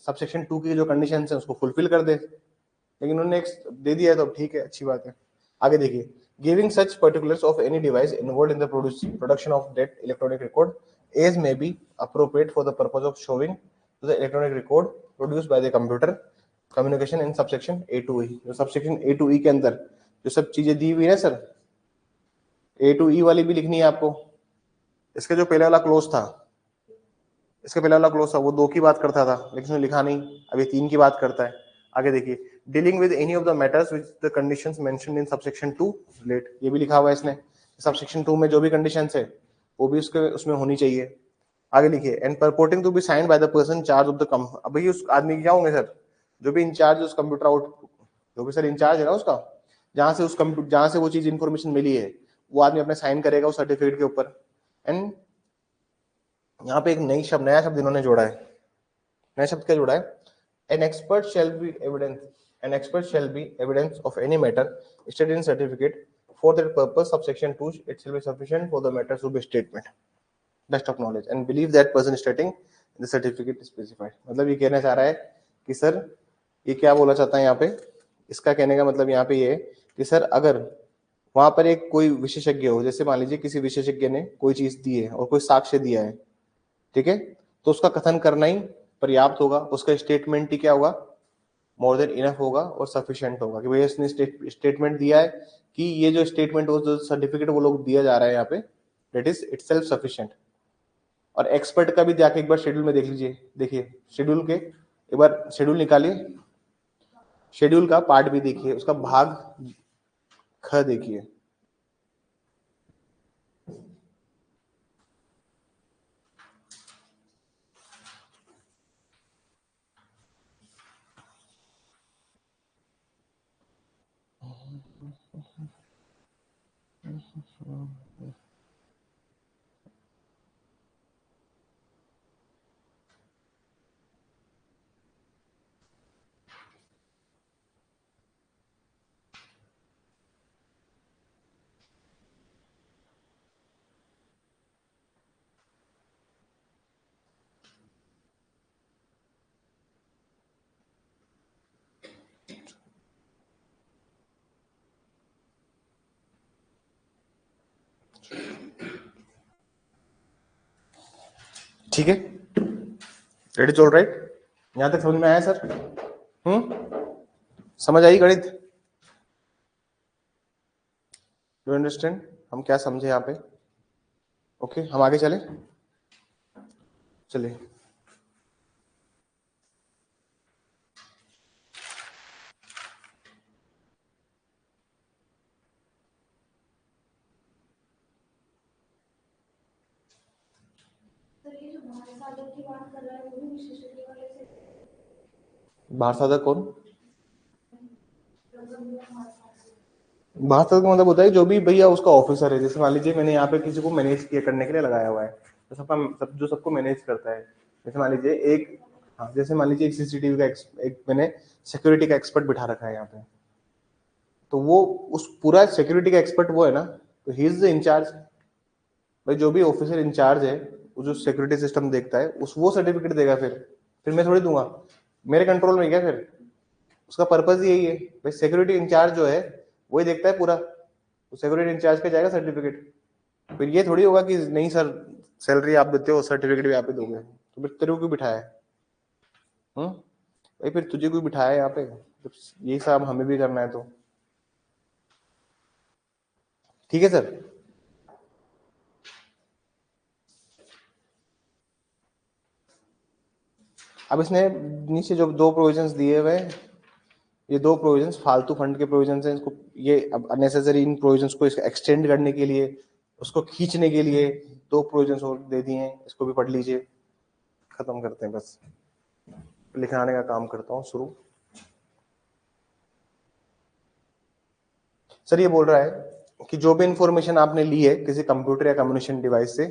सब सेक्शन 2 की जो कंडीशंस हैं उसको फुलफिल कर दे। लेकिन उन्होंने एक दे दिया है तो ठीक है, अच्छी बात है। आगे देखिए, giving such particulars of any device involved in the production of that electronic record as may be appropriate for the purpose of showing to the electronic record produced by the computer communication in subsection A to E. जो subsection A to ई के अंदर जो सब चीजें दी हुई है sir, A to ई वाली भी लिखनी है आपको। इसके जो पहले वाला क्लोज था, इसके पहले वाला क्लोज था वो 2 की बात करता था, लेकिन उसने लिखा नहीं, अब ये 3 की बात करता है। आगे देखिए, dealing with any of the matters which the conditions mentioned in subsection 2 relate, ये भी लिखा हुआ है इसने। सबसेक्शन 2 में जो भी कंडीशंस है वो भी उसके उसमें होनी चाहिए। आगे लिखिए, and purporting to be signed by the person charge of the कम। अब भाई उस आदमी की क्या होंगे सर? जो भी इंचार्ज उस कंप्यूटर आउट, जो भी सर इंचार्ज है ना उसका, जहां से उस कंप्यूटर, जहां से वो चीज इंफॉर्मेशन मिली है, वो आदमी अपने साइन करेगा उस सर्टिफिकेट के ऊपर। एंड यहाँ पे एक नया शब्द इन्होंने जोड़ा है। नया शब्द क्या जोड़ा है? An expert shall be evidence, an expert shall be evidence of any matter stated in certificate for that purpose subsection 2 it shall be sufficient for the matter to be statement best of knowledge and believe that person stating the certificate specified. मतलब ये कहना चाह रहा है कि sir, ये क्या बोला चाहता है यहाँ पे? इसका कहने का मतलब यहाँ पे ये है कि सर अगर वहां पर एक कोई विशेषज्ञ हो, जैसे मान लीजिए किसी विशेषज्ञ ने कोई चीज दी है और कोई साक्ष्य दिया है, ठीक है, तो उसका कथन करना ही पर्याप्त होगा, उसका स्टेटमेंट ही क्या होगा? मोर देन इनफ होगा और सफिशिएंट होगा कि भैया इसने स्टेटमेंट दिया है, कि ये जो स्टेटमेंट हो, जो सर्टिफिकेट वो लोग दिया जा रहा है यहाँ पे, दैट इज इटसेल्फ सफिशिएंट। और एक्सपर्ट का भी जाके एक बार शेड्यूल में देख लीजिए, देखिए शेड्यूल के एक बार शेड्यूल निकालिए, शेड्यूल का पार्ट भी देखिए, उसका भाग ख देखिए। ठीक है, रेडी चल राइट? यहां तक समझ में आया सर? समझ आई गणित? डू अंडरस्टैंड हम क्या समझे यहाँ पे? ओके, हम आगे चले, चलिए। बाहर साधक कौन? बाहर साधक का मतलब होता है जो भी भैया उसका ऑफिसर है। जैसे मान लीजिए मैंने यहाँ पे किसी को मैनेज किया करने के लिए लगाया हुआ है, तो जो सबको मैनेज करता है। जैसे मान लीजिए एक, हाँ, जैसे मान लीजिए एक सीसीटीवी का एक मैंने सिक्योरिटी का एक्सपर्ट बिठा रखा है यहाँ पे, तो वो उस पूरा सिक्योरिटी का एक्सपर्ट वो है ना, तो ही इज द इंचार्ज। भाई जो भी ऑफिसर इंचार्ज है, वो जो सिक्योरिटी सिस्टम देखता है, उस वो सर्टिफिकेट देगा। फिर मैं थोड़ी दूंगा, मेरे कंट्रोल में क्या फिर? उसका पर्पज यही है भाई, सिक्योरिटी इंचार्ज जो है वही देखता है पूरा, तो सिक्योरिटी इंचार्ज का जाएगा सर्टिफिकेट। फिर ये थोड़ी होगा कि नहीं सर, सैलरी आप देते हो, सर्टिफिकेट भी आप ही दोगे, तो फिर तेरे को क्यों बिठाया है? भाई फिर तुझे क्यों बिठाया है यहाँ पे? जब यही सब हमें भी करना है तो ठीक है सर। अब इसने नीचे जो 2 प्रोविजंस दिए हुए, ये दो प्रोविजंस फालतू फंड के प्रोविजंस हैं, इसको ये अब अननेसेसरी इन प्रोविजंस को एक्सटेंड करने के लिए, उसको खींचने के लिए दो प्रोविजंस और दे दिए हैं, इसको भी पढ़ लीजिए। खत्म करते हैं, बस लिखाने का काम करता हूँ शुरू। सर ये बोल रहा है कि जो भी इंफॉर्मेशन आपने ली है किसी कंप्यूटर या कम्युनिकेशन डिवाइस से,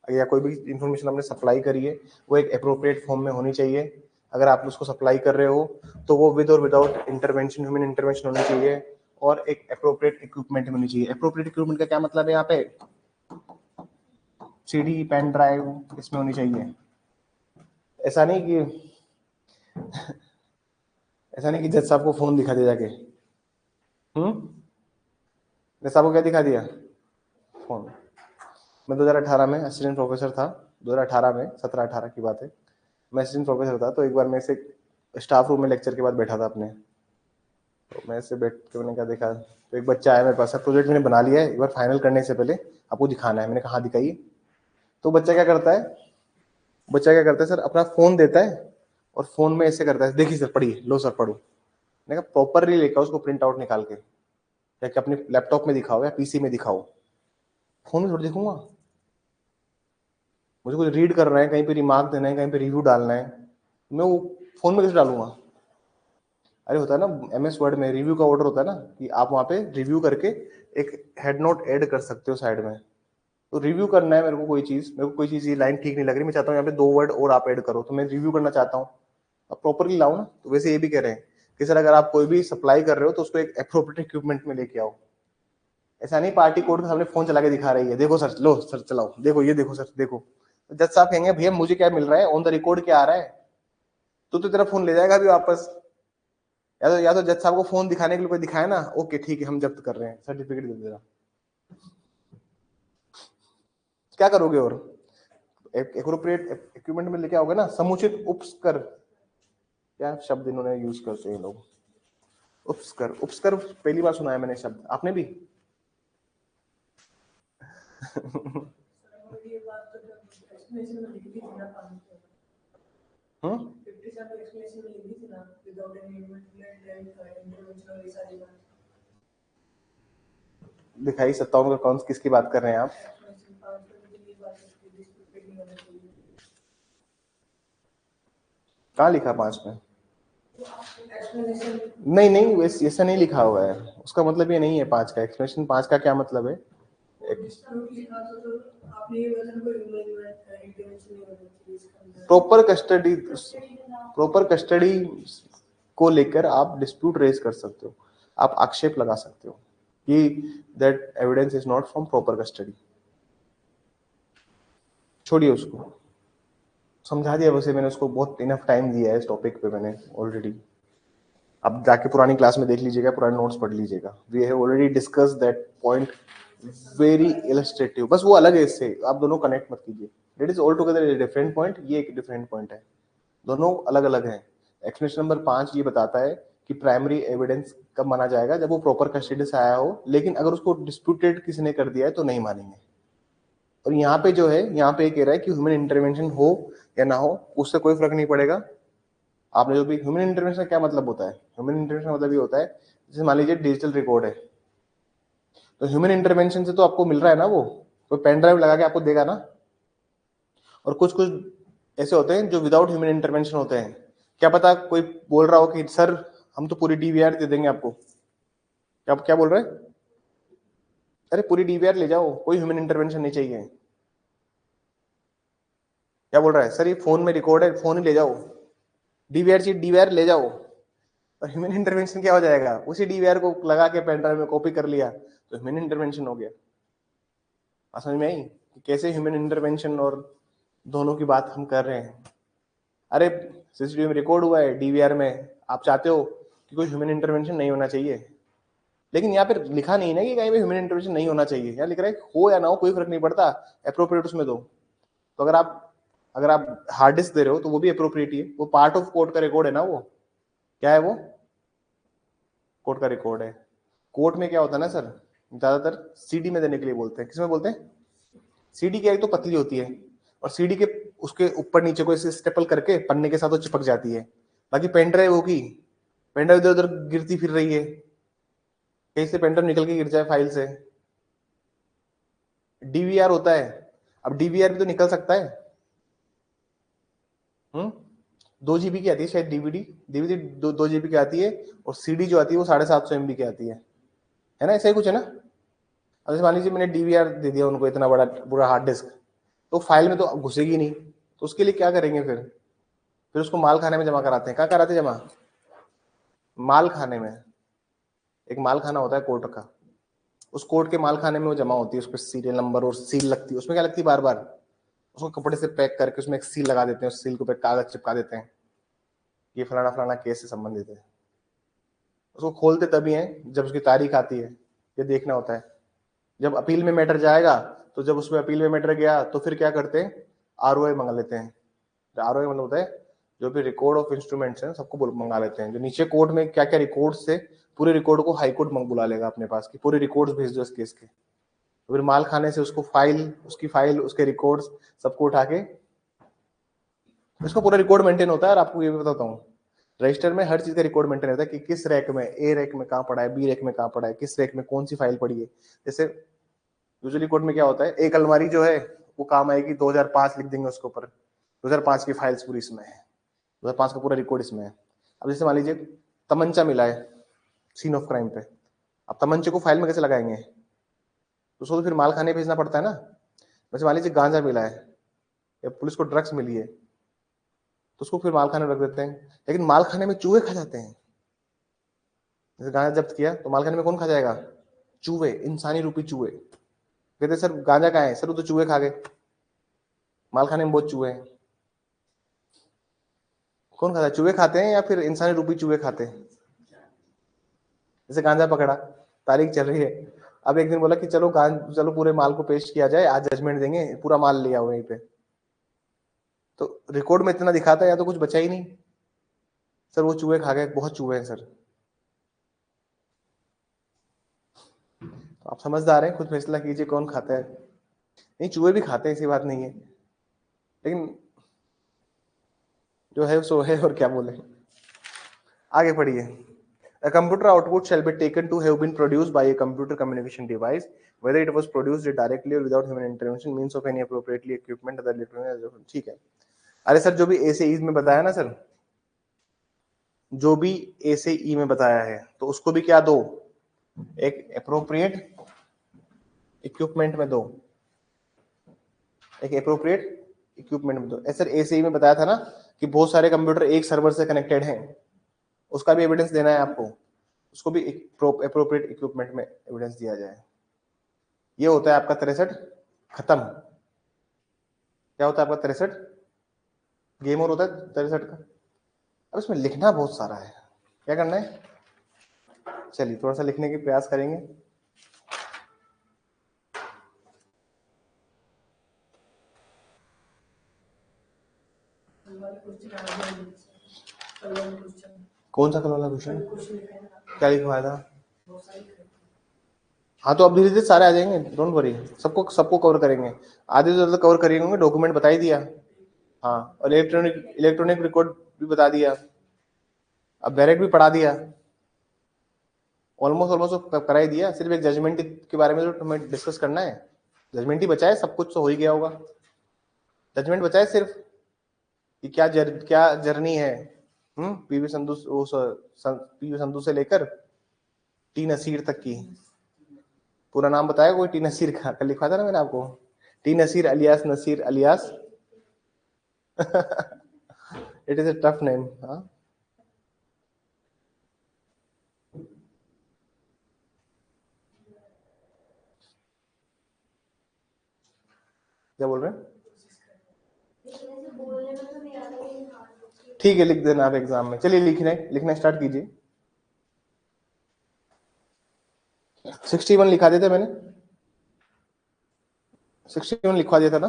या कोई भी इंफॉर्मेशन आपने सप्लाई करी है, वो एक अप्रोप्रिएट फॉर्म में होनी चाहिए। अगर आप उसको सप्लाई कर रहे हो तो वो विद और विदाउट इंटरवेंशन, ह्यूमन इंटरवेंशन होनी चाहिए, और एक अप्रोप्रिएट इक्विपमेंट होनी चाहिए। अप्रोप्रिएट इक्विपमेंट का क्या मतलब है? यहाँ पे सीडी, पेन ड्राइव इसमें होनी चाहिए। ऐसा नहीं कि ऐसा नहीं कि जज साहब को फोन दिखा दिया जाके, जज साहब को क्या दिखा दिया? फोन। मैं 2018 में असिस्टेंट प्रोफेसर था, 2018 में, 17-18 की बात है। मैं असिस्टेंट प्रोफेसर था, तो एक बार मैं से स्टाफ रूम में लेक्चर के बाद बैठा था अपने, तो मैं ऐसे बैठ के मैंने क्या देखा, तो एक बच्चा आया मेरे पास, प्रोजेक्ट मैंने बना लिया है, एक बार फाइनल करने से पहले आपको दिखाना है। मैंने कहा दिखाइए। तो बच्चा क्या करता है सर, अपना फोन देता है और फोन में ऐसे करता है, देखिए सर पढ़िए, लो सर पढ़ो। मैंने कहा प्रॉपरली लेकर उसको प्रिंट आउट निकाल के, या कि अपने लैपटॉप में दिखाओ या पीसी में दिखाओ, फोन में थोड़ी दिखूंगा। मुझे कुछ रीड करना है, कहीं पे रिमार्क देना है, कहीं पे रिव्यू डालना है, मैं वो फोन में कैसे डालूंगा? अरे होता है ना MS वर्ड में रिव्यू का ऑर्डर होता है ना, कि आप वहां पे रिव्यू करके एक हेड नोट ऐड कर सकते हो साइड में। तो रिव्यू करना है मेरे को, कोई चीज ये लाइन ठीक नहीं लग रही, मैं चाहता हूँ यहाँ पे 2 वर्ड और आप ऐड करो, तो मैं रिव्यू करना चाहता हूँ, अब प्रॉपरली लाओ ना। तो वैसे ये भी कह रहे हैं कि सर अगर आप कोई भी सप्लाई कर रहे हो तो उसको एक एप्रोप्रिएट इक्विपमेंट में लेके आओ। ऐसा नहीं पार्टी कोड के सामने फोन चला के दिखा रही है, देखो सर, लो सर चलाओ, देखो ये देखो सर देखो। तो जज साहब कहेंगे भैया मुझे क्या मिल रहा है, ऑन द रिकॉर्ड क्या आ रहा है? तो तेरा फोन ले जाएगा अभी वापस। या तो जज साहब को फोन दिखाने के लिए कोई दिखाए ना, ओके ठीक है हम जब्त कर रहे हैं, सर्टिफिकेट दे देना। क्या करोगे? और एप्रोप्रिएट इक्विपमेंट में लेके आओगे ना, समुचित उपस्कर, क्या शब्द इन्होंने यूज करते हैं लोग, उपस्कर। उपस्कर पहली बार सुना है मैंने शब्द, आपने भी? ये बात तो जब एक्सप्लेनेशन में लिखी थी ना, 57 एक्सप्लेनेशन में लिखी थी ना, विदाउट एनी इंटरवेंशन और ये सारी बात दिखाई 57 का कौन किसकी बात कर रहे हैं आप? कहाँ लिखा 5 में? नहीं नहीं, ऐसा नहीं लिखा हुआ है, उसका मतलब ये नहीं है 5 का एक्सप्लेनेशन। 5 का क्या मतलब है? प्रॉपर कस्टडी को लेकर आप डिस्प्यूट रेज कर सकते हो, आप आक्षेप लगा सकते हो कि that evidence is not from proper custody. छोड़िए उसको, समझा दिया वैसे मैंने उसको, बहुत इनफ टाइम दिया है इस टॉपिक पे मैंने ऑलरेडी। अब जाके पुरानी क्लास में देख लीजिएगा, पुराने नोट्स पढ़ लीजिएगा, we have already discuss that point very illustrative. बस वो अलग है, इससे आप दोनों कनेक्ट मत कीजिए, that is all together a different point, ये एक डिफरेंट पॉइंट है, दोनों अलग अलग हैं। एक्सप्लेनेशन नंबर 5 ये बताता है कि प्राइमरी एविडेंस कब माना जाएगा, जब वो प्रॉपर कस्टडी से आया हो, लेकिन अगर उसको डिस्प्यूटेड किसी ने कर दिया है तो नहीं मानेंगे। और यहाँ पे जो है, यहाँ पे कह रहा है कि ह्यूमन इंटरवेंशन हो या ना हो उससे कोई फर्क नहीं पड़ेगा। आपने जो भी ह्यूमन इंटरवेंशन का क्या मतलब होता है? ह्यूमन इंटरवेंशन मतलब ये होता है, जैसे मान लीजिए डिजिटल रिकॉर्ड है, तो ह्यूमन इंटरवेंशन से तो आपको मिल रहा है ना, वो कोई पेन ड्राइव लगा के आपको देगा ना। और कुछ कुछ ऐसे होते हैं जो विदाउट ह्यूमन इंटरवेंशन होते हैं। क्या पता कोई बोल रहा हो कि सर हम तो पूरी DVR दे देंगे आपको, क्या क्या बोल रहे हैं? अरे पूरी DVR ले जाओ, कोई ह्यूमन इंटरवेंशन नहीं चाहिए। क्या बोल रहा है? सर ये फोन में रिकॉर्ड है, फोन ही ले जाओ, DVR चाहिए DVR ले जाओ। और ह्यूमन इंटरवेंशन क्या हो जाएगा? उसी DVR को लगा के पेन ड्राइव में कॉपी कर लिया तो ह्यूमन इंटरवेंशन हो गया। समझ में आई कि कैसे ह्यूमन इंटरवेंशन और दोनों की बात हम कर रहे हैं? अरे CCTV में रिकॉर्ड हुआ है DVR में, आप चाहते हो कि कोई ह्यूमन इंटरवेंशन नहीं होना चाहिए, लेकिन यहाँ पे लिखा नहीं ना कि कहीं पे ह्यूमन इंटरवेंशन नहीं होना चाहिए, यहाँ लिख रहा है हो या ना हो कोई फर्क नहीं पड़ता, एप्रोप्रिएट उसमें दो। तो अगर आप हार्ड डिस्क दे रहे हो तो वो भी एप्रोप्रिएट ही है, वो पार्ट ऑफ कोर्ट का रिकॉर्ड है ना। वो क्या है? वो कोर्ट का रिकॉर्ड है। कोर्ट में क्या होता है ना सर, ज्यादातर CD में देने के लिए बोलते हैं। किसमें बोलते हैं? CD की एक तो पतली होती है, और CD के उसके ऊपर नीचे को ऐसे स्टेपल करके पन्ने के साथ वो चिपक जाती है। बाकी पेन ड्राइव होगी, पेन ड्राइव इधर उधर गिरती फिर रही है, कहीं से पेन ड्राइव निकल के गिर जाए फाइल से। डीवीआर होता है, अब डीवीआर भी तो निकल सकता है। 2 GB की आती है शायद डीवीडी, डीवीडी 2 GB की आती है, और सीडी जो आती है वो 750 MB की आती है ना, ऐसा ही कुछ है ना। अब जैसे मान लीजिए मैंने डीवीआर दे दिया उनको, इतना बड़ा पूरा हार्ड डिस्क, तो फाइल में तो घुसेगी नहीं, तो उसके लिए क्या करेंगे फिर उसको माल खाने में जमा कराते हैं। कहाँ कराते हैं जमा? माल खाने में। एक माल खाना होता है कोर्ट का, उस कोर्ट के माल खाने में वो जमा होती है, उस पर सीरियल नंबर और सील लगती है। उसमें क्या लगती है, बार बार उसको कपड़े से पैक करके उसमें एक सील लगा देते हैं, उस सील के ऊपर कागज चिपका देते हैं, ये फलाना फलाना केस से संबंधित है। उसको खोलते तभी हैं जब उसकी तारीख आती है, ये देखना होता है। जब अपील में मैटर जाएगा, तो जब उसमें अपील में मैटर गया तो फिर क्या करते हैं, आरओआई मंगा लेते हैं। आरओआई मतलब होता है जो भी रिकॉर्ड ऑफ इंस्ट्रूमेंट्स हैं सबको मंगा लेते हैं, जो नीचे कोर्ट में क्या क्या रिकॉर्ड्स थे, पूरे रिकॉर्ड को हाई कोर्ट बुला लेगा अपने पास की पूरे रिकॉर्ड्स भेज दो इस केस के। तो फिर माल खाने से उसको फाइल, उसकी फाइल, उसके रिकॉर्ड्स सबको उठा के, इसको पूरा रिकॉर्ड मेंटेन होता है। और आपको ये भी बताता हूँ, रजिस्टर में हर चीज का रिकॉर्ड मेंटेन रहता है कि किस रैक में, ए रैक में कहाँ पड़ा है, बी रैक में कहाँ पड़ा है, किस रैक में कौन सी फाइल पड़ी है। जैसे यूजुअली कोड में क्या होता है, एक अलमारी जो है वो काम आएगी 2005 लिख देंगे उसके ऊपर, 2005 की फाइल्स पूरी इसमें है, 2005 का पूरा रिकॉर्ड इसमें है। अब जैसे मान लीजिए तमंचा मिला है सीन ऑफ क्राइम पे, अब तमंचे को फाइल में कैसे लगाएंगे, तो उसको तो फिर माल खाने भेजना पड़ता है ना। वैसे मान लीजिए गांजा मिला है या पुलिस को ड्रग्स मिली है, तो उसको फिर माल खाने में रख देते हैं, लेकिन माल खाने में चूहे खा जाते हैं। जैसे गांजा जब्त किया तो माल खाने में कौन खा जाएगा, चूहे, इंसानी रूपी चूहे। कहते सर गांजा कहाँ है, सर वो तो चूहे खा गए। माल खाने में बहुत चूहे हैं। कौन खाता है, चूहे खाते हैं या फिर इंसानी रूपी चूहे खाते हैं। जैसे गांजा पकड़ा, तारीख चल रही है, अब एक दिन बोला कि चलो पूरे माल को पेश किया जाए, आज जजमेंट देंगे, पूरा माल लिया वहीं पे, तो रिकॉर्ड में इतना दिखाता है या तो कुछ बचा ही नहीं, सर वो चूहे खा गए, बहुत चूहे हैं सर। तो आप समझदार हैं, खुद फैसला कीजिए कौन खाता है। नहीं, चूहे भी खाते हैं, ऐसी बात नहीं है, लेकिन जो है सो है, और क्या बोले। आगे पढ़िए। A computer output shall be taken to have been produced by a computer communication device, whether it was produced directly or without human intervention, means of any appropriately equipment other electronic। ठीक है। अरे sir जो भी ए से ई में बताया ना sir, जो भी ए से ई में बताया है, तो उसको भी क्या दो, एक एप्रोप्रिएट इक्विपमेंट में दो, एक एप्रोप्रिएट इक्विपमेंट में दो। सर ए से ई में बताया था ना कि बहुत सारे कंप्यूटर एक सर्वर से कनेक्टेड हैं, उसका भी एविडेंस देना है आपको, उसको भी एप्रोप्रिएट इक्विपमेंट में एविडेंस दिया जाए। ये होता है आपका 63 खत्म। क्या होता है आपका 63 गेम और होता है 63 का। अब इसमें लिखना बहुत सारा है, क्या करना है, चलिए थोड़ा सा लिखने की प्रयास करेंगे। कौन सा कल वाला क्वेश्चन, क्या लिखवाया था? हाँ तो अब धीरे धीरे सारे आ जाएंगे, डोंट वरी, सबको सबको कवर करेंगे, आधे से ज्यादा कवर करेंगे। डॉक्यूमेंट बता ही दिया, हाँ, और इलेक्ट्रॉनिक रिकॉर्ड भी बता दिया, अब डायरेक्ट भी पढ़ा दिया, ऑलमोस्ट ऑलमोस्ट करा ही दिया। सिर्फ एक जजमेंट के बारे में तो हमें डिस्कस करना है, जजमेंट ही बचा है, सब कुछ तो हो ही गया होगा। जजमेंट बचा है सिर्फ कि क्या जर्नी है पीवी संधू से लेकर टी नसीर तक की। पूरा नाम बताया कोई, टी नसीर का कल लिखा था ना मैंने आपको, T Nasir alias it is a tough name. हाँ क्या बोल रहे हैं, ठीक है लिख देना आप एग्जाम में। चलिए लिखना स्टार्ट कीजिए। 61 लिखा दिया था मैंने, 61 लिखवा दिया था ना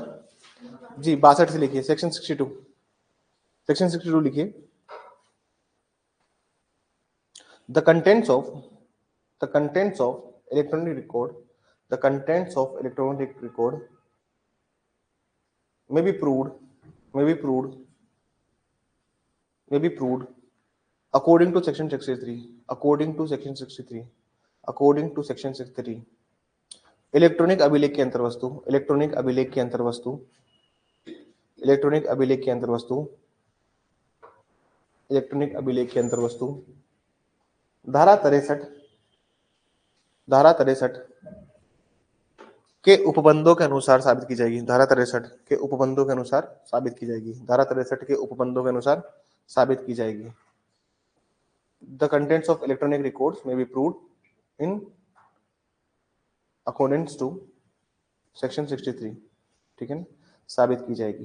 जी, 62 से लिखिए, सेक्शन 62 लिखिए। The contents of electronic record, the contents of electronic record may be proved according to section 63, according to section 63, according to section 63, electronic अभिलेख की अंतर्वस्तु, इलेक्ट्रॉनिक अभिलेख की अंतर्वस्तु, इलेक्ट्रॉनिक अभिलेख की अंतर्वस्तु, इलेक्ट्रॉनिक अभिलेख की अंतर्वस्तु धारा 63, धारा 63 के उपबंधों के अनुसार साबित की जाएगी। धारा 63 के उपबंधों के अनुसार साबित की जाएगी। धारा 63 के उपबंधों के अनुसार साबित की जाएगी। The contents of electronic records may be proved in accordance to section 63, ठीक है ना, साबित की जाएगी।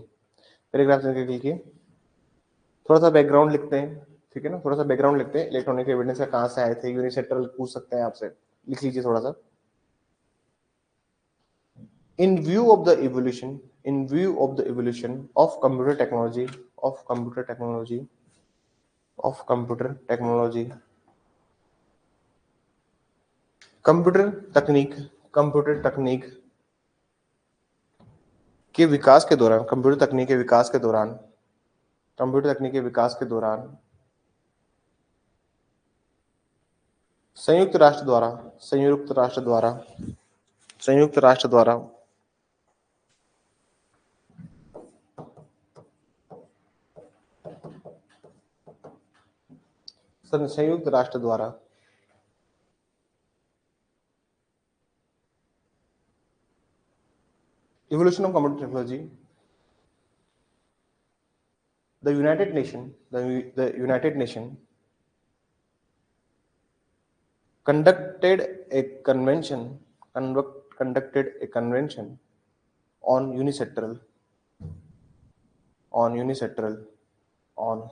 पैराग्राफ लिखिए, थोड़ा सा बैकग्राउंड लिखते हैं, ठीक है ना, थोड़ा सा बैकग्राउंड लिखते हैं। इलेक्ट्रॉनिक एविडेंस का कहां से आए थे, यूनिसेट्रल पूछ सकते हैं आपसे, लिख लीजिए थोड़ा सा। In view of the evolution, in view of the evolution of computer technology, of computer technology, of computer technology, computer तकनीक, कंप्यूटर तकनीक के विकास के दौरान, कंप्यूटर तकनीक के विकास के दौरान, कंप्यूटर तकनीक के विकास के दौरान संयुक्त राष्ट्र द्वारा, संयुक्त राष्ट्र द्वारा, संयुक्त राष्ट्र द्वारा संयुक्त राष्ट्र द्वारा evolution of computer technology, the United Nation, the United Nation conducted a convention, conducted a convention on unilateral, on unilateral, on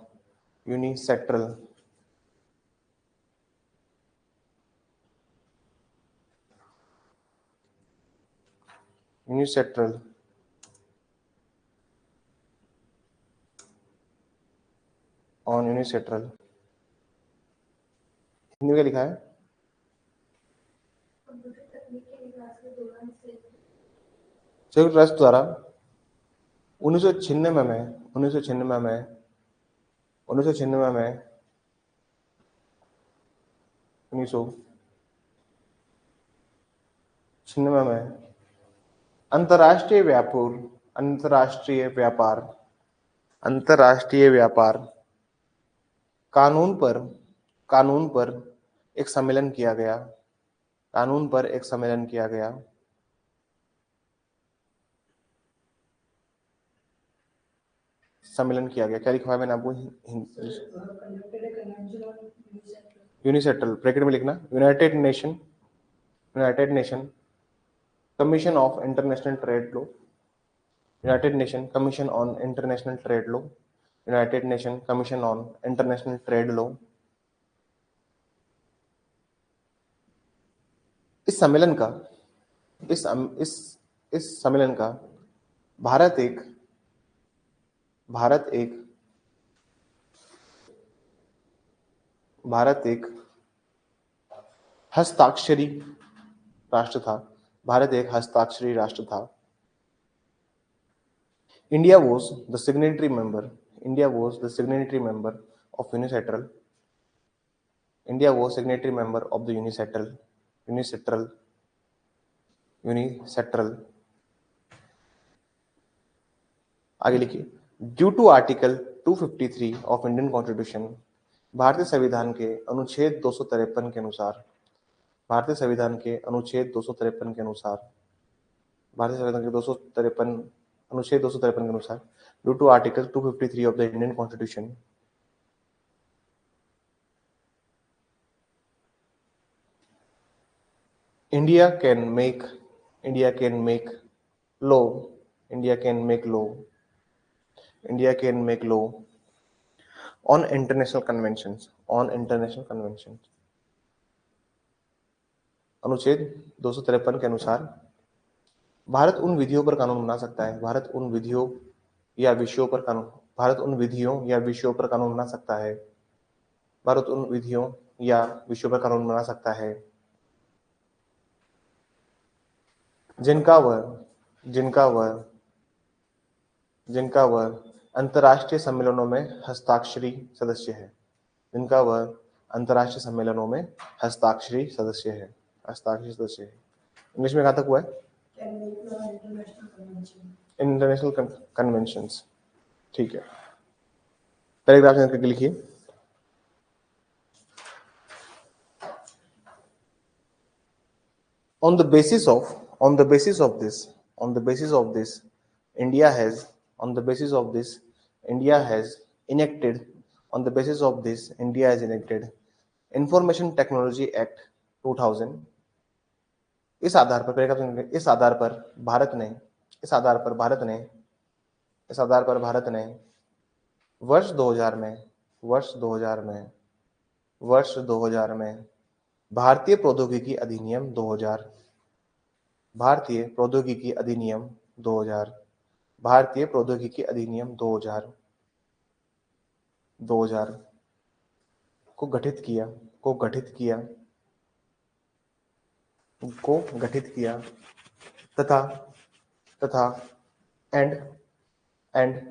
unilateral unilateral on unilateral, Hindi में लिखा है संयुक्त राष्ट्र द्वारा 1996 में 1996 में 1996 में 1996 में अंतर्राष्ट्रीय व्यापार, अंतर्राष्ट्रीय व्यापार, अंतर्राष्ट्रीय व्यापार कानून पर एक सम्मेलन किया गया, कानून पर एक सम्मेलन किया गया। सम्मेलन किया गया, क्या लिखा है मैंने आपको, यूनिसेट्रल, ब्रैकेट में लिखना, United nation, United nation commission of international trade law, United nation commission on international trade law, United nation commission on international trade law. इस सम्मेलन का, इस सम्मेलन का भारत एक हस्ताक्षरी राष्ट्र था, भारत एक हस्ताक्षरी राष्ट्र था। India was the signatory member, India was the signatory member of unilateral, India was signatory member of the unilateral, आगे लिखिए, due to article 253 of Indian constitution, भारतीय संविधान के अनुच्छेद 253 के अनुसार, भारतीय संविधान के अनुच्छेद 253 के अनुसार, भारतीय संविधान के 253 अनुच्छेद 253 के अनुसार, due to article 253 of the Indian constitution, India can make law, India can make law on international conventions, अनुच्छेद 253 के अनुसार भारत उन विधियों पर कानून बना सकता है, भारत उन विधियों या विषयों पर कानून बना सकता है, भारत उन विधियों या विषयों पर कानून बना सकता है जिनका वह अंतर्राष्ट्रीय सम्मेलनों में हस्ताक्षरी सदस्य है, जिनका वह अंतर्राष्ट्रीय सम्मेलनों में हस्ताक्षरी सदस्य है। हस्ताक्षरी सदस्य है। इंग्लिश में कहाँ तक हुआ है? International conventions. ठीक है, पैराग्राफ में करके लिखिए। On the basis of this, India has enacted Information Technology Act 2000। इस आधार पर भारत ने वर्ष 2000 में भारतीय प्रौद्योगिकी अधिनियम 2000 को गठित किया तथा and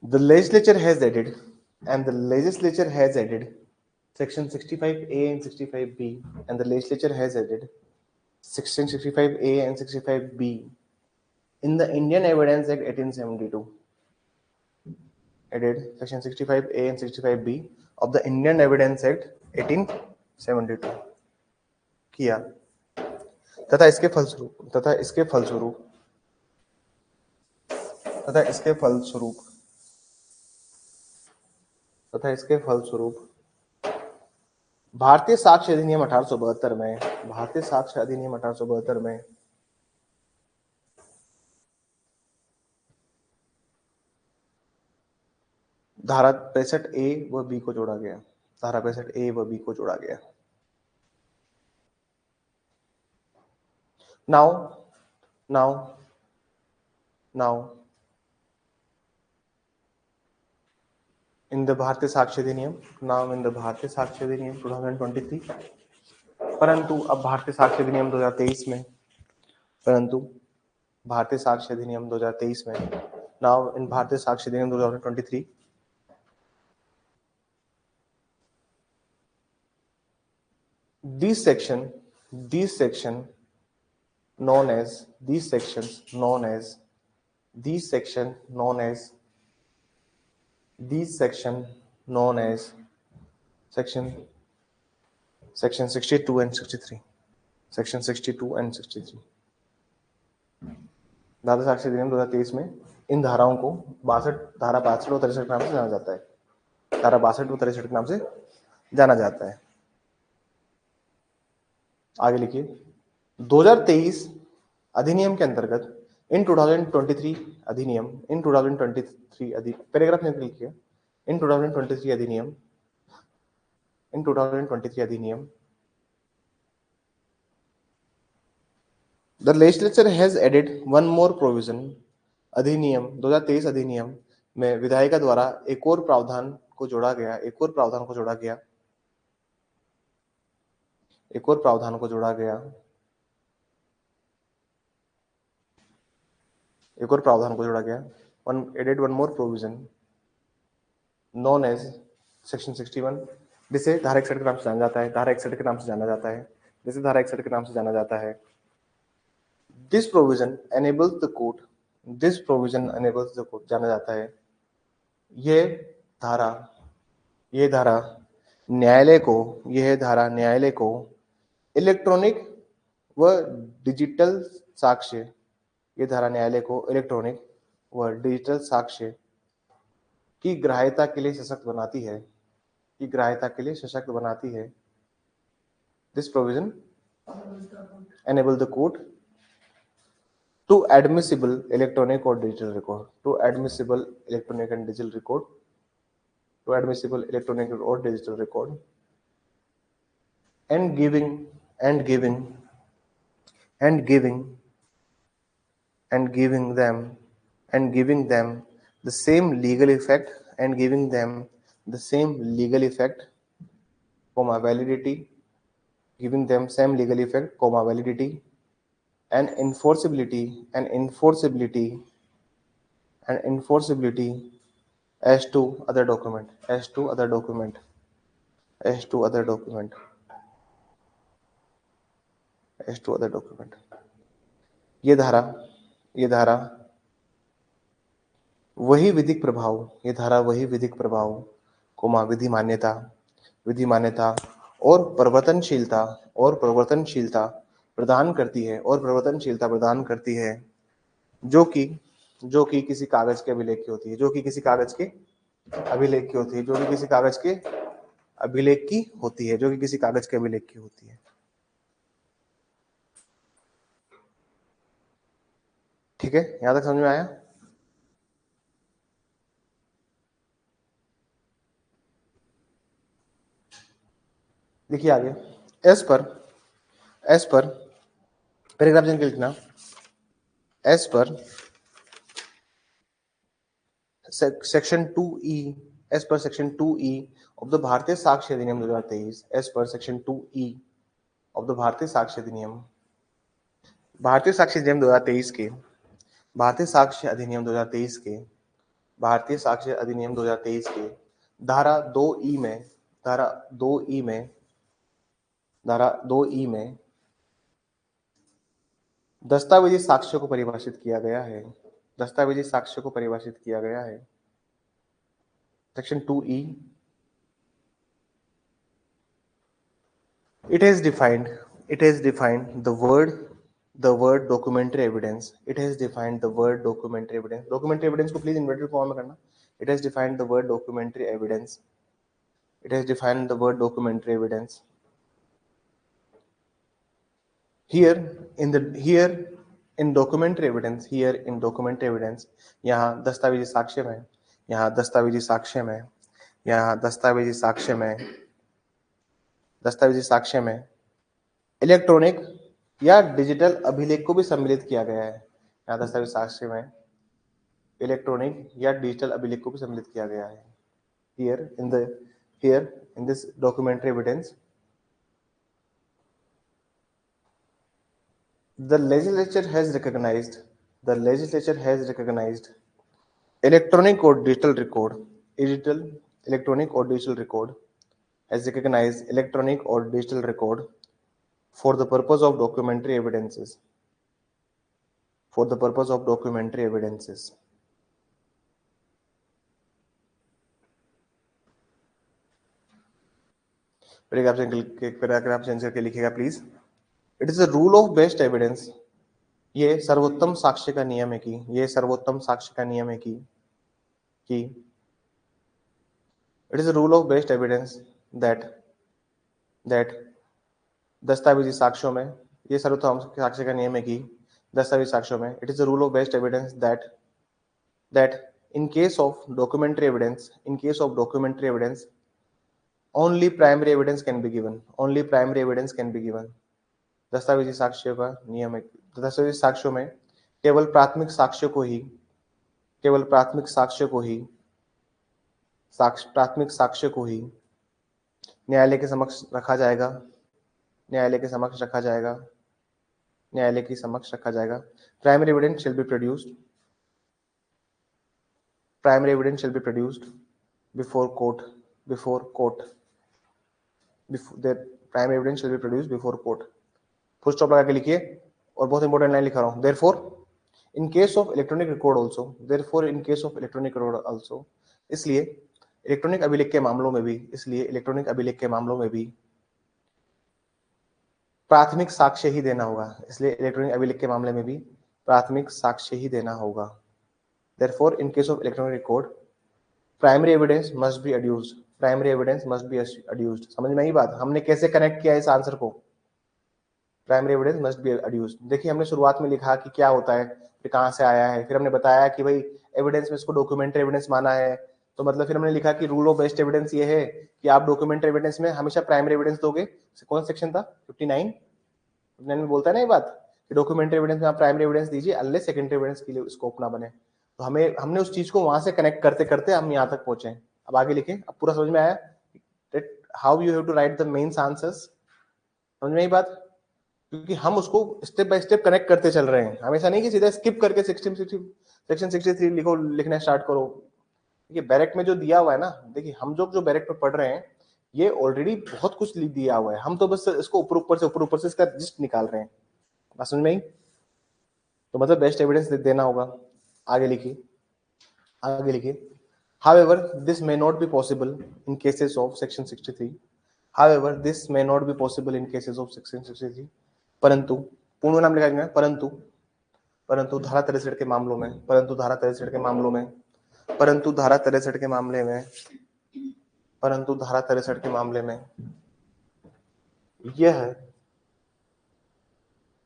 the legislature has added section 65A and 65B, and the legislature has added section 65A and 65B in the Indian Evidence Act 1872. Added section 65A and 65B of the Indian Evidence Act 1872 किया तथा इसके फलस्वरूप भारतीय साक्ष्य अधिनियम 1872 में धारा 65A व B को जोड़ा गया। Now in the भारतीय साक्ष्य अधिनियम 2023, परंतु अब भारतीय साक्ष्य अधिनियम 2023 में now in भारतीय साक्ष्य अधिनियम 2023 these sections known as section 62 and 63 भारतीय साक्ष्य अधिनियम 2023 में इन धाराओं को धारा 62 और 63 के नाम से जाना जाता है। धारा 62 और 63 के नाम से जाना जाता है। आगे लिखिए। 2023 अधिनियम के अंतर्गत इन 2023 पैराग्राफ में लिखिए। इन 2023 अधिनियम The legislature has added one more provision। 2023 अधिनियम में विधायिका द्वारा एक और प्रावधान को जोड़ा गया। Added one more provision known as section 61, जिसे धारा 61 के नाम से जाना जाता है। This provision enables the court जाना जाता है। यह धारा न्यायालय को इलेक्ट्रॉनिक व डिजिटल साक्ष्य की ग्राह्यता के लिए सशक्त बनाती है। This provision enable the court to admissible electronic or digital record and giving them the same legal effect validity and enforceability as to other document, as to other document, as to other document, as to other document। ये धारा, ये धारा वही विधिक प्रभाव, ये धारा वही विधिक प्रभाव कोमा विधि मान्यता, विधि मान्यता और परिवर्तनशीलता, और परिवर्तनशीलता प्रदान करती है, और परिवर्तनशीलता प्रदान करती है, जो कि किसी कागज के अभिलेख की होती है, जो कि किसी कागज के अभिलेख की होती है, जो कि किसी कागज के अभिलेख की होती है, जो कि किसी कागज के अभिलेख की होती है। ठीक है, यहां तक समझ में आया? देखिए आगे, एस पर पैराग्राफ जन के लिखना, एस पर सेक्शन 2E, एस पर सेक्शन 2E ऑफ द भारतीय साक्ष्य अधिनियम 2023, एस पर सेक्शन 2E ऑफ द भारतीय साक्ष्य अधिनियम, भारतीय साक्ष्य अधिनियम 2023 के, भारतीय साक्ष्य अधिनियम 2023 के, भारतीय साक्ष्य अधिनियम 2023 के धारा 2E में, धारा 2E में, धारा 2E में दस्तावेजी साक्ष्य को परिभाषित किया गया है, दस्तावेजी साक्ष्य को परिभाषित किया गया है। Section 2E, it has defined the word documentary evidence, it has defined the word documentary evidence, documentary evidence को प्लीज इन्वर्टेड फॉर्म में करना, it has defined the word documentary evidence, it has defined the word documentary evidence here in documentary evidence, here in documentary evidence, यहाँ दस्तावेजी साक्ष्य में, यहाँ दस्तावेजी साक्ष्य में, यहाँ दस्तावेजी साक्ष्य में, दस्तावेजी साक्ष्य में इलेक्ट्रॉनिक या डिजिटल अभिलेख को भी सम्मिलित किया गया है, यहाँ दस्तावेजी साक्ष्य में इलेक्ट्रॉनिक या डिजिटल अभिलेख को भी सम्मिलित किया गया है। here in this documentary evidence, the legislature has recognized electronic or digital record, electronic or digital record, has recognized electronic or digital record for the purpose of documentary evidences, for the purpose of documentary evidences। Paragraph change करके लिखिएगा please. It is a rule of best evidence, ये सर्वोत्तम साक्ष्य का नियम है कि, ये सर्वोत्तम साक्ष्य का नियम है कि it is a rule of best evidence that दस्तावेजी साक्ष्यों में, ये सर्वोत्तम साक्ष्य का नियम है कि दस्तावेजी साक्ष्यों में, it is a rule of best evidence that in case of documentary evidence only primary evidence can be given, only primary evidence can be given। दस्तावेजी साक्ष्य का नियम है, दस्तावेजी साक्ष्यों में केवल प्राथमिक साक्ष्य को ही, केवल प्राथमिक साक्ष्य को ही, प्राथमिक साक्ष्य को ही न्यायालय के समक्ष रखा जाएगा, न्यायालय के समक्ष रखा जाएगा, न्यायालय के समक्ष रखा जाएगा। Primary evidence shall be produced, primary evidence shall be produced before court, before court, the primary evidence shall be produced before court। Full stop लगा के लिखिए, और बहुत इंपॉर्टेंट लाइन लिखा रहा हूं, therefore in case of electronic record also, therefore in case of electronic record also, इसलिए electronic अभिलेख के मामलों में भी, इसलिए इलेक्ट्रॉनिक अभिलेख के मामलों में भी प्राथमिक साक्ष्य ही देना होगा, इसलिए इलेक्ट्रॉनिक अभिलेख के मामले में भी प्राथमिक साक्ष्य ही देना होगा। therefore in case of electronic record primary evidence must be adduced, primary evidence must be adduced. समझ में आई बात? हमने कैसे कनेक्ट किया इस आंसर को? Primary evidence must be adduced. देखिए हमने शुरुआत में लिखा कि क्या होता है, फिर कहां से आया है, फिर हमने बताया कि भाई एविडेंस में इसको डॉक्यूमेंट्री एविडेंस माना है, तो मतलब फिर हमने लिखा कि रूल ऑफ बेस्ट एविडेंस ये है कि आप डॉक्यूमेंट्री एविडेंस में हमेशा प्राइमरी एविडेंस दोगे। कौन सेक्शन था? 59 में बोलता है ना ये बात कि डॉक्यूमेंट्री एविडेंस में आप प्राइमरी एविडेंस दीजिए अनलेस सेकेंडरी एविडेंस के लिए स्कोप ना बने। तो हमने उस चीज को वहां से कनेक्ट करते करते हम यहाँ तक पहुंचे। अब आगे लिखें, अब पूरा समझ में आया how you have to write the mains answers? समझ में आई बात? क्योंकि हम उसको स्टेप बाय स्टेप कनेक्ट करते चल रहे हैं, हमेशा नहीं कि सीधा स्किप करके सेक्शन 63 लिखो, लिखना स्टार्ट करो। देखिए बैरेक में जो दिया हुआ है ना, देखिए हम जो बैरेक में पढ़ रहे हैं ये ऑलरेडी बहुत कुछ दिया हुआ है, हम तो बस इसको ऊपर से इसका जिस्ट निकाल रहे हैं। बात समझ में आई? तो मतलब बेस्ट एविडेंस देना होगा। आगे लिखिए, आगे लिखिए। However, this may not be possible in cases of section 63. However, this may not be possible in cases of section 63. परंतु, पूर्ण नाम लिखा गया है, परंतु धारा 63 के मामलों में, परंतु धारा 63 के मामलों में, परंतु धारा 63 के मामले में, परंतु धारा 63 के मामले में यह है,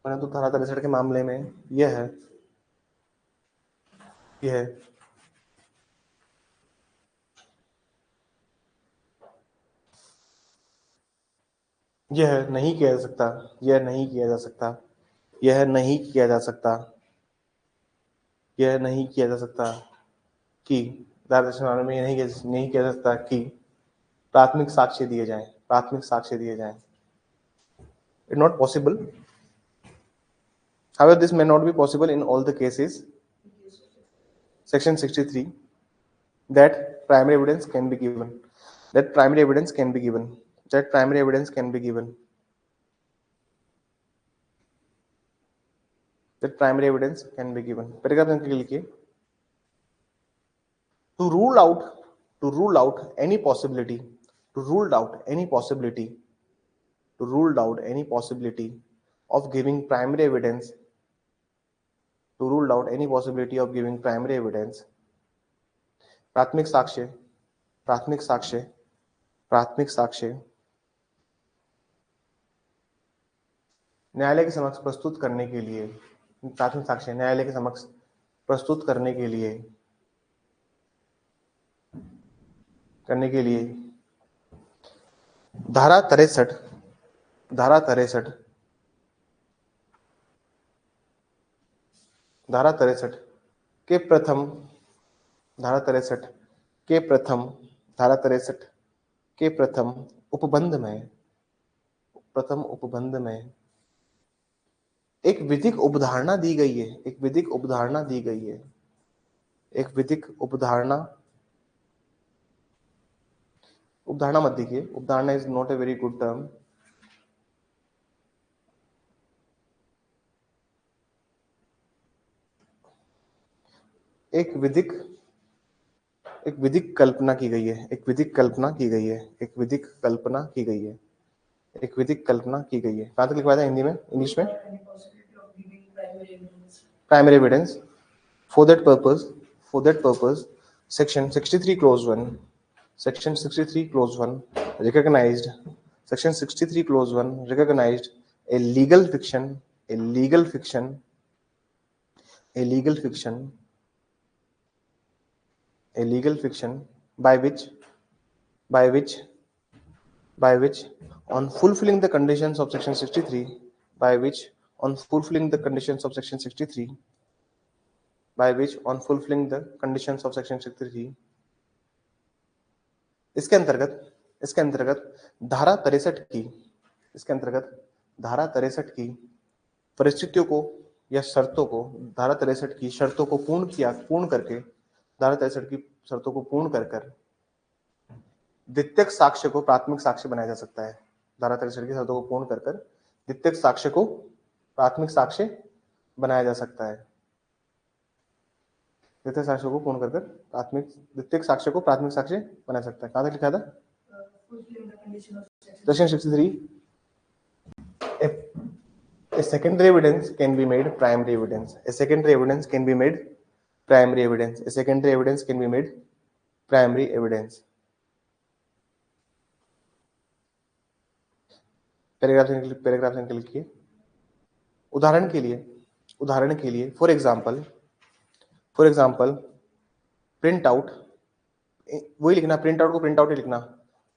परंतु धारा 63 के मामले में यह है, यह नहीं किया जा सकता, यह नहीं किया जा सकता, यह नहीं किया जा सकता, यह नहीं किया जा सकता कि मामले में यह नहीं किया जा सकता कि प्राथमिक साक्ष्य दिए जाएं, प्राथमिक साक्ष्य दिए जाएं। It's not possible. However, this may not be possible in all the cases. Section 63 that primary evidence can be given. That primary evidence can be given. That primary evidence can be given. That primary evidence can be given. Paragraph संख्या लिखिए। To rule out any possibility, to rule out any possibility, to rule out any possibility of giving primary evidence, to rule out any possibility of giving primary evidence, प्राथमिक साक्ष्य, प्राथमिक साक्ष्य, प्राथमिक साक्ष्य न्यायालय के समक्ष प्रस्तुत करने के लिए, प्राथमिक साक्ष्य न्यायालय के समक्ष प्रस्तुत करने के लिए धारा 63, धारा 63, धारा 63 के प्रथम, धारा 63 के प्रथम, धारा 63 के प्रथम उपबंध में, प्रथम उपबंध में एक विधिक उपधारणा दी गई है, एक विधिक उपधारणा दी गई है, एक विधिक उपधारणा, उपधारणा मत देखिए, उपधारणा is not a very good term. एक विधिक कल्पना की गई है, एक विधिक कल्पना की गई है, एक विधिक कल्पना की गई है, एक विधिक कल्पना की गई है। कहां तक लिखवाया था हिंदी में, इंग्लिश में? Primary evidence. For that purpose, section 63 clause 1, section 63 clause 1 recognized, section 63 clause 1 recognized a legal fiction, a legal fiction, a legal fiction, a legal fiction by which on fulfilling the conditions of section 63, by which on fulfilling the conditions of section 63, by which on fulfilling the conditions of section 63, इसके अंतर्गत धारा 63 की, इसके अंतर्गत धारा 63 की परिस्थितियों को या शर्तों को, धारा 63 की शर्तों को पूर्ण करके, धारा 63 की शर्तों को पूर्ण कर द्वितीयक साक्ष्य को प्राथमिक साक्ष्य बनाया जा सकता है। धारा 63 की शर्तों को पूर्ण कर द्वितीयक साक्ष्य को प्राथमिक साक्ष्य बनाया जा सकता है। द्वितीयक साक्ष्य को पूर्ण कर द्वितीयक साक्ष्य को प्राथमिक साक्ष्य बना सकता है। कहां तक लिखा था? Section 63 a secondary evidence can be made primary evidence, a secondary evidence can be made primary evidence, a secondary evidence can be made primary evidence। Paragraph संख्या लिखिए। उदाहरण के लिए फॉर एग्जांपल प्रिंट आउट, वही लिखना, प्रिंट आउट को print out ही लिखना।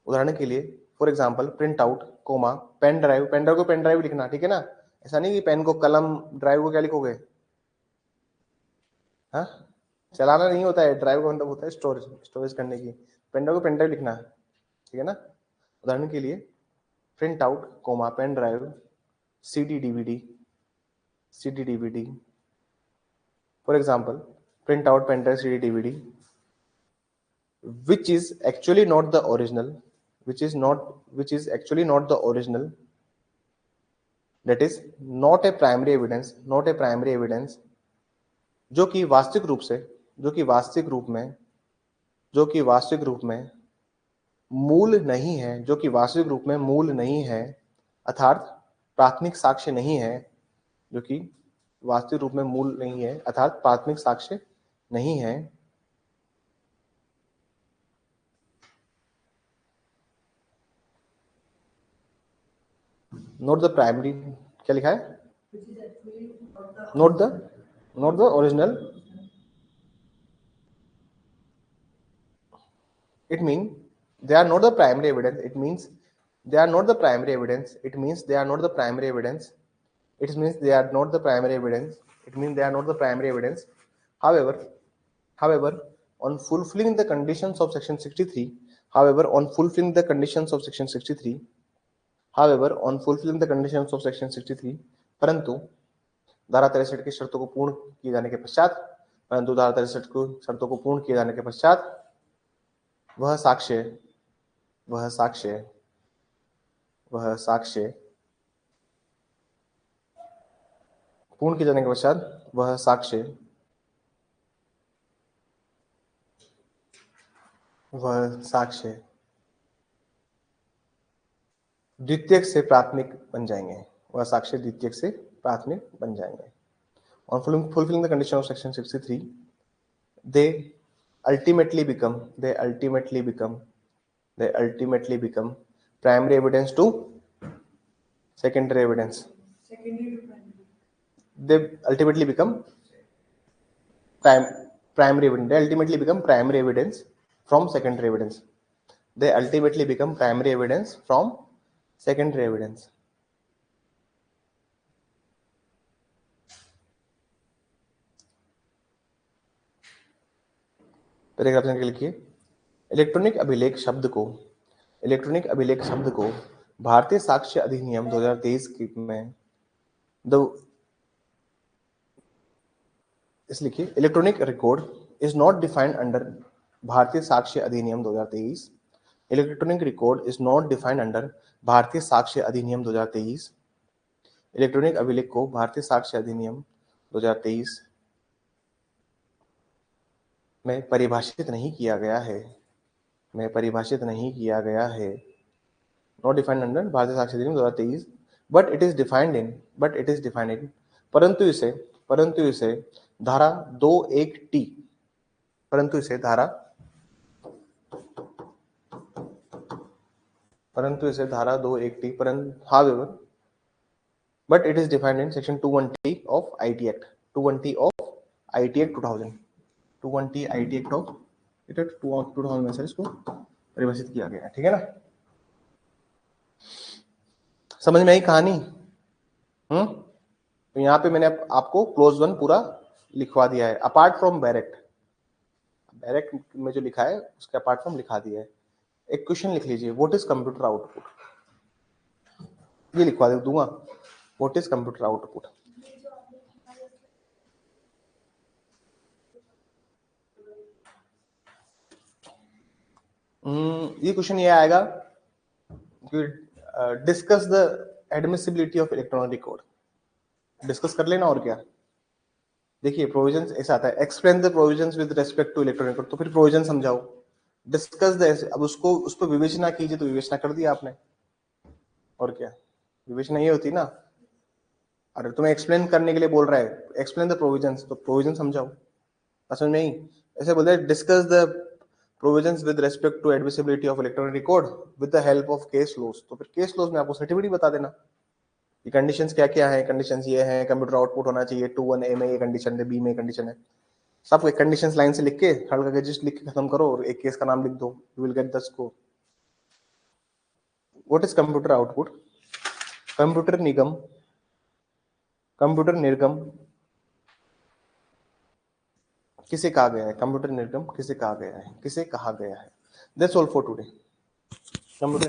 उदाहरण के लिए for example print out comma pen drive, pen drive को पेन ड्राइव लिखना, ठीक है ना? ऐसा नहीं कि पेन को कलम, ड्राइव को क्या लिखोगे? हाँ, चलाना नहीं होता है, ड्राइव का मतलब होता है स्टोरेज करने की। पेन ड्राइव को पेन ड्राइव लिखना, ठीक है ना? उदाहरण के लिए print out comma pen drive CD DVD। For example print out pen drive CD DVD। which is actually not the original, which is actually not the original, that is not a primary evidence, जो कि वास्तविक रूप में मूल नहीं है, अर्थात प्राथमिक साक्ष्य नहीं है, जो कि वास्तविक रूप में मूल नहीं है, अर्थात प्राथमिक साक्ष्य नहीं है, नॉट द प्राइमरी, क्या लिखा है, not the original, it means they are not the primary evidence, it means they are not the primary evidence, however on fulfilling the conditions of section 63, परंतु धारा 63 की शर्तों को पूर्ण किए जाने के पश्चात वह साक्ष्य पूर्ण किए जाने के पश्चात वह साक्ष्य द्वितीयक से प्राथमिक बन जाएंगे, On fulfilling the condition of section 63, they ultimately become primary evidence to secondary evidence. They ultimately become primary evidence from secondary evidence. Paragraph संख्या लिखिए, इलेक्ट्रॉनिक अभिलेख शब्द को भारतीय साक्ष्य अधिनियम 2023 में इस लिखिए, electronic record is not defined under भारतीय साक्ष्य अधिनियम 2023. Electronic record is not defined under भारतीय साक्ष्य अधिनियम 2023. इलेक्ट्रॉनिक अभिलेख को भारतीय साक्ष्य अधिनियम 2023 में परिभाषित नहीं किया गया है, नॉट डिफाइंड अंडर भारतीय साक्ष्य अधिनियम 2023, but it is defined in परंतु इसे धारा 21T however, but it is defined in section 220 of IT Act 2000, 220 IT Act of 2000 में से इसको परिभाषित किया गया है, ठीक है ना, समझ में आई कहानी? तो यहाँ पे मैंने आपको क्लोज 1 पूरा लिखवा दिया है, अपार्ट फ्रॉम बैरेक्ट में जो लिखा है उसके अपार्ट फ्रॉम लिखा दिया है. एक क्वेश्चन लिख लीजिए, व्हाट इज कंप्यूटर आउटपुट, ये लिखवा दूंगा, व्हाट इज कंप्यूटर आउटपुट. ये क्वेश्चन ये आएगा कि discuss the admissibility of electronic record, discuss कर लेना और क्या. देखिए प्रोविजंस ऐसा आता है, explain the provisions with respect to electronic record, तो फिर प्रोविजन समझाओ. डिस्कस द, अब उस पर विवेचना कीजिए, तो विवेचना कर दिया आपने, और क्या, विवेचना ये होती ना. अरे तुम्हें एक्सप्लेन करने के लिए बोल रहा है, एक्सप्लेन द प्रोविजंस, तो प्रोविजन समझाओ. समझ में ही ऐसे बोलते हैं, discuss the provisions with respect to admissibility of electronic record with the help of case laws, तो फिर केस लॉज में आपको सर्टिफिकेट बता देना कि कंडीशंस क्या क्या है. कंडीशंस ये हैं, कंप्यूटर आउटपुट होना चाहिए 2(1)A में ये कंडीशन है, बी में कंडीशन है, सब कंडीशंस लाइन से लिख के खड़ करके जस्ट लिख के खत्म करो और एक केस का नाम लिख दो, you will get the score. What is computer output, computer निर्गम किसे कहा गया है, कंप्यूटर निर्गम किसे कहा गया है. That's all for today. Computer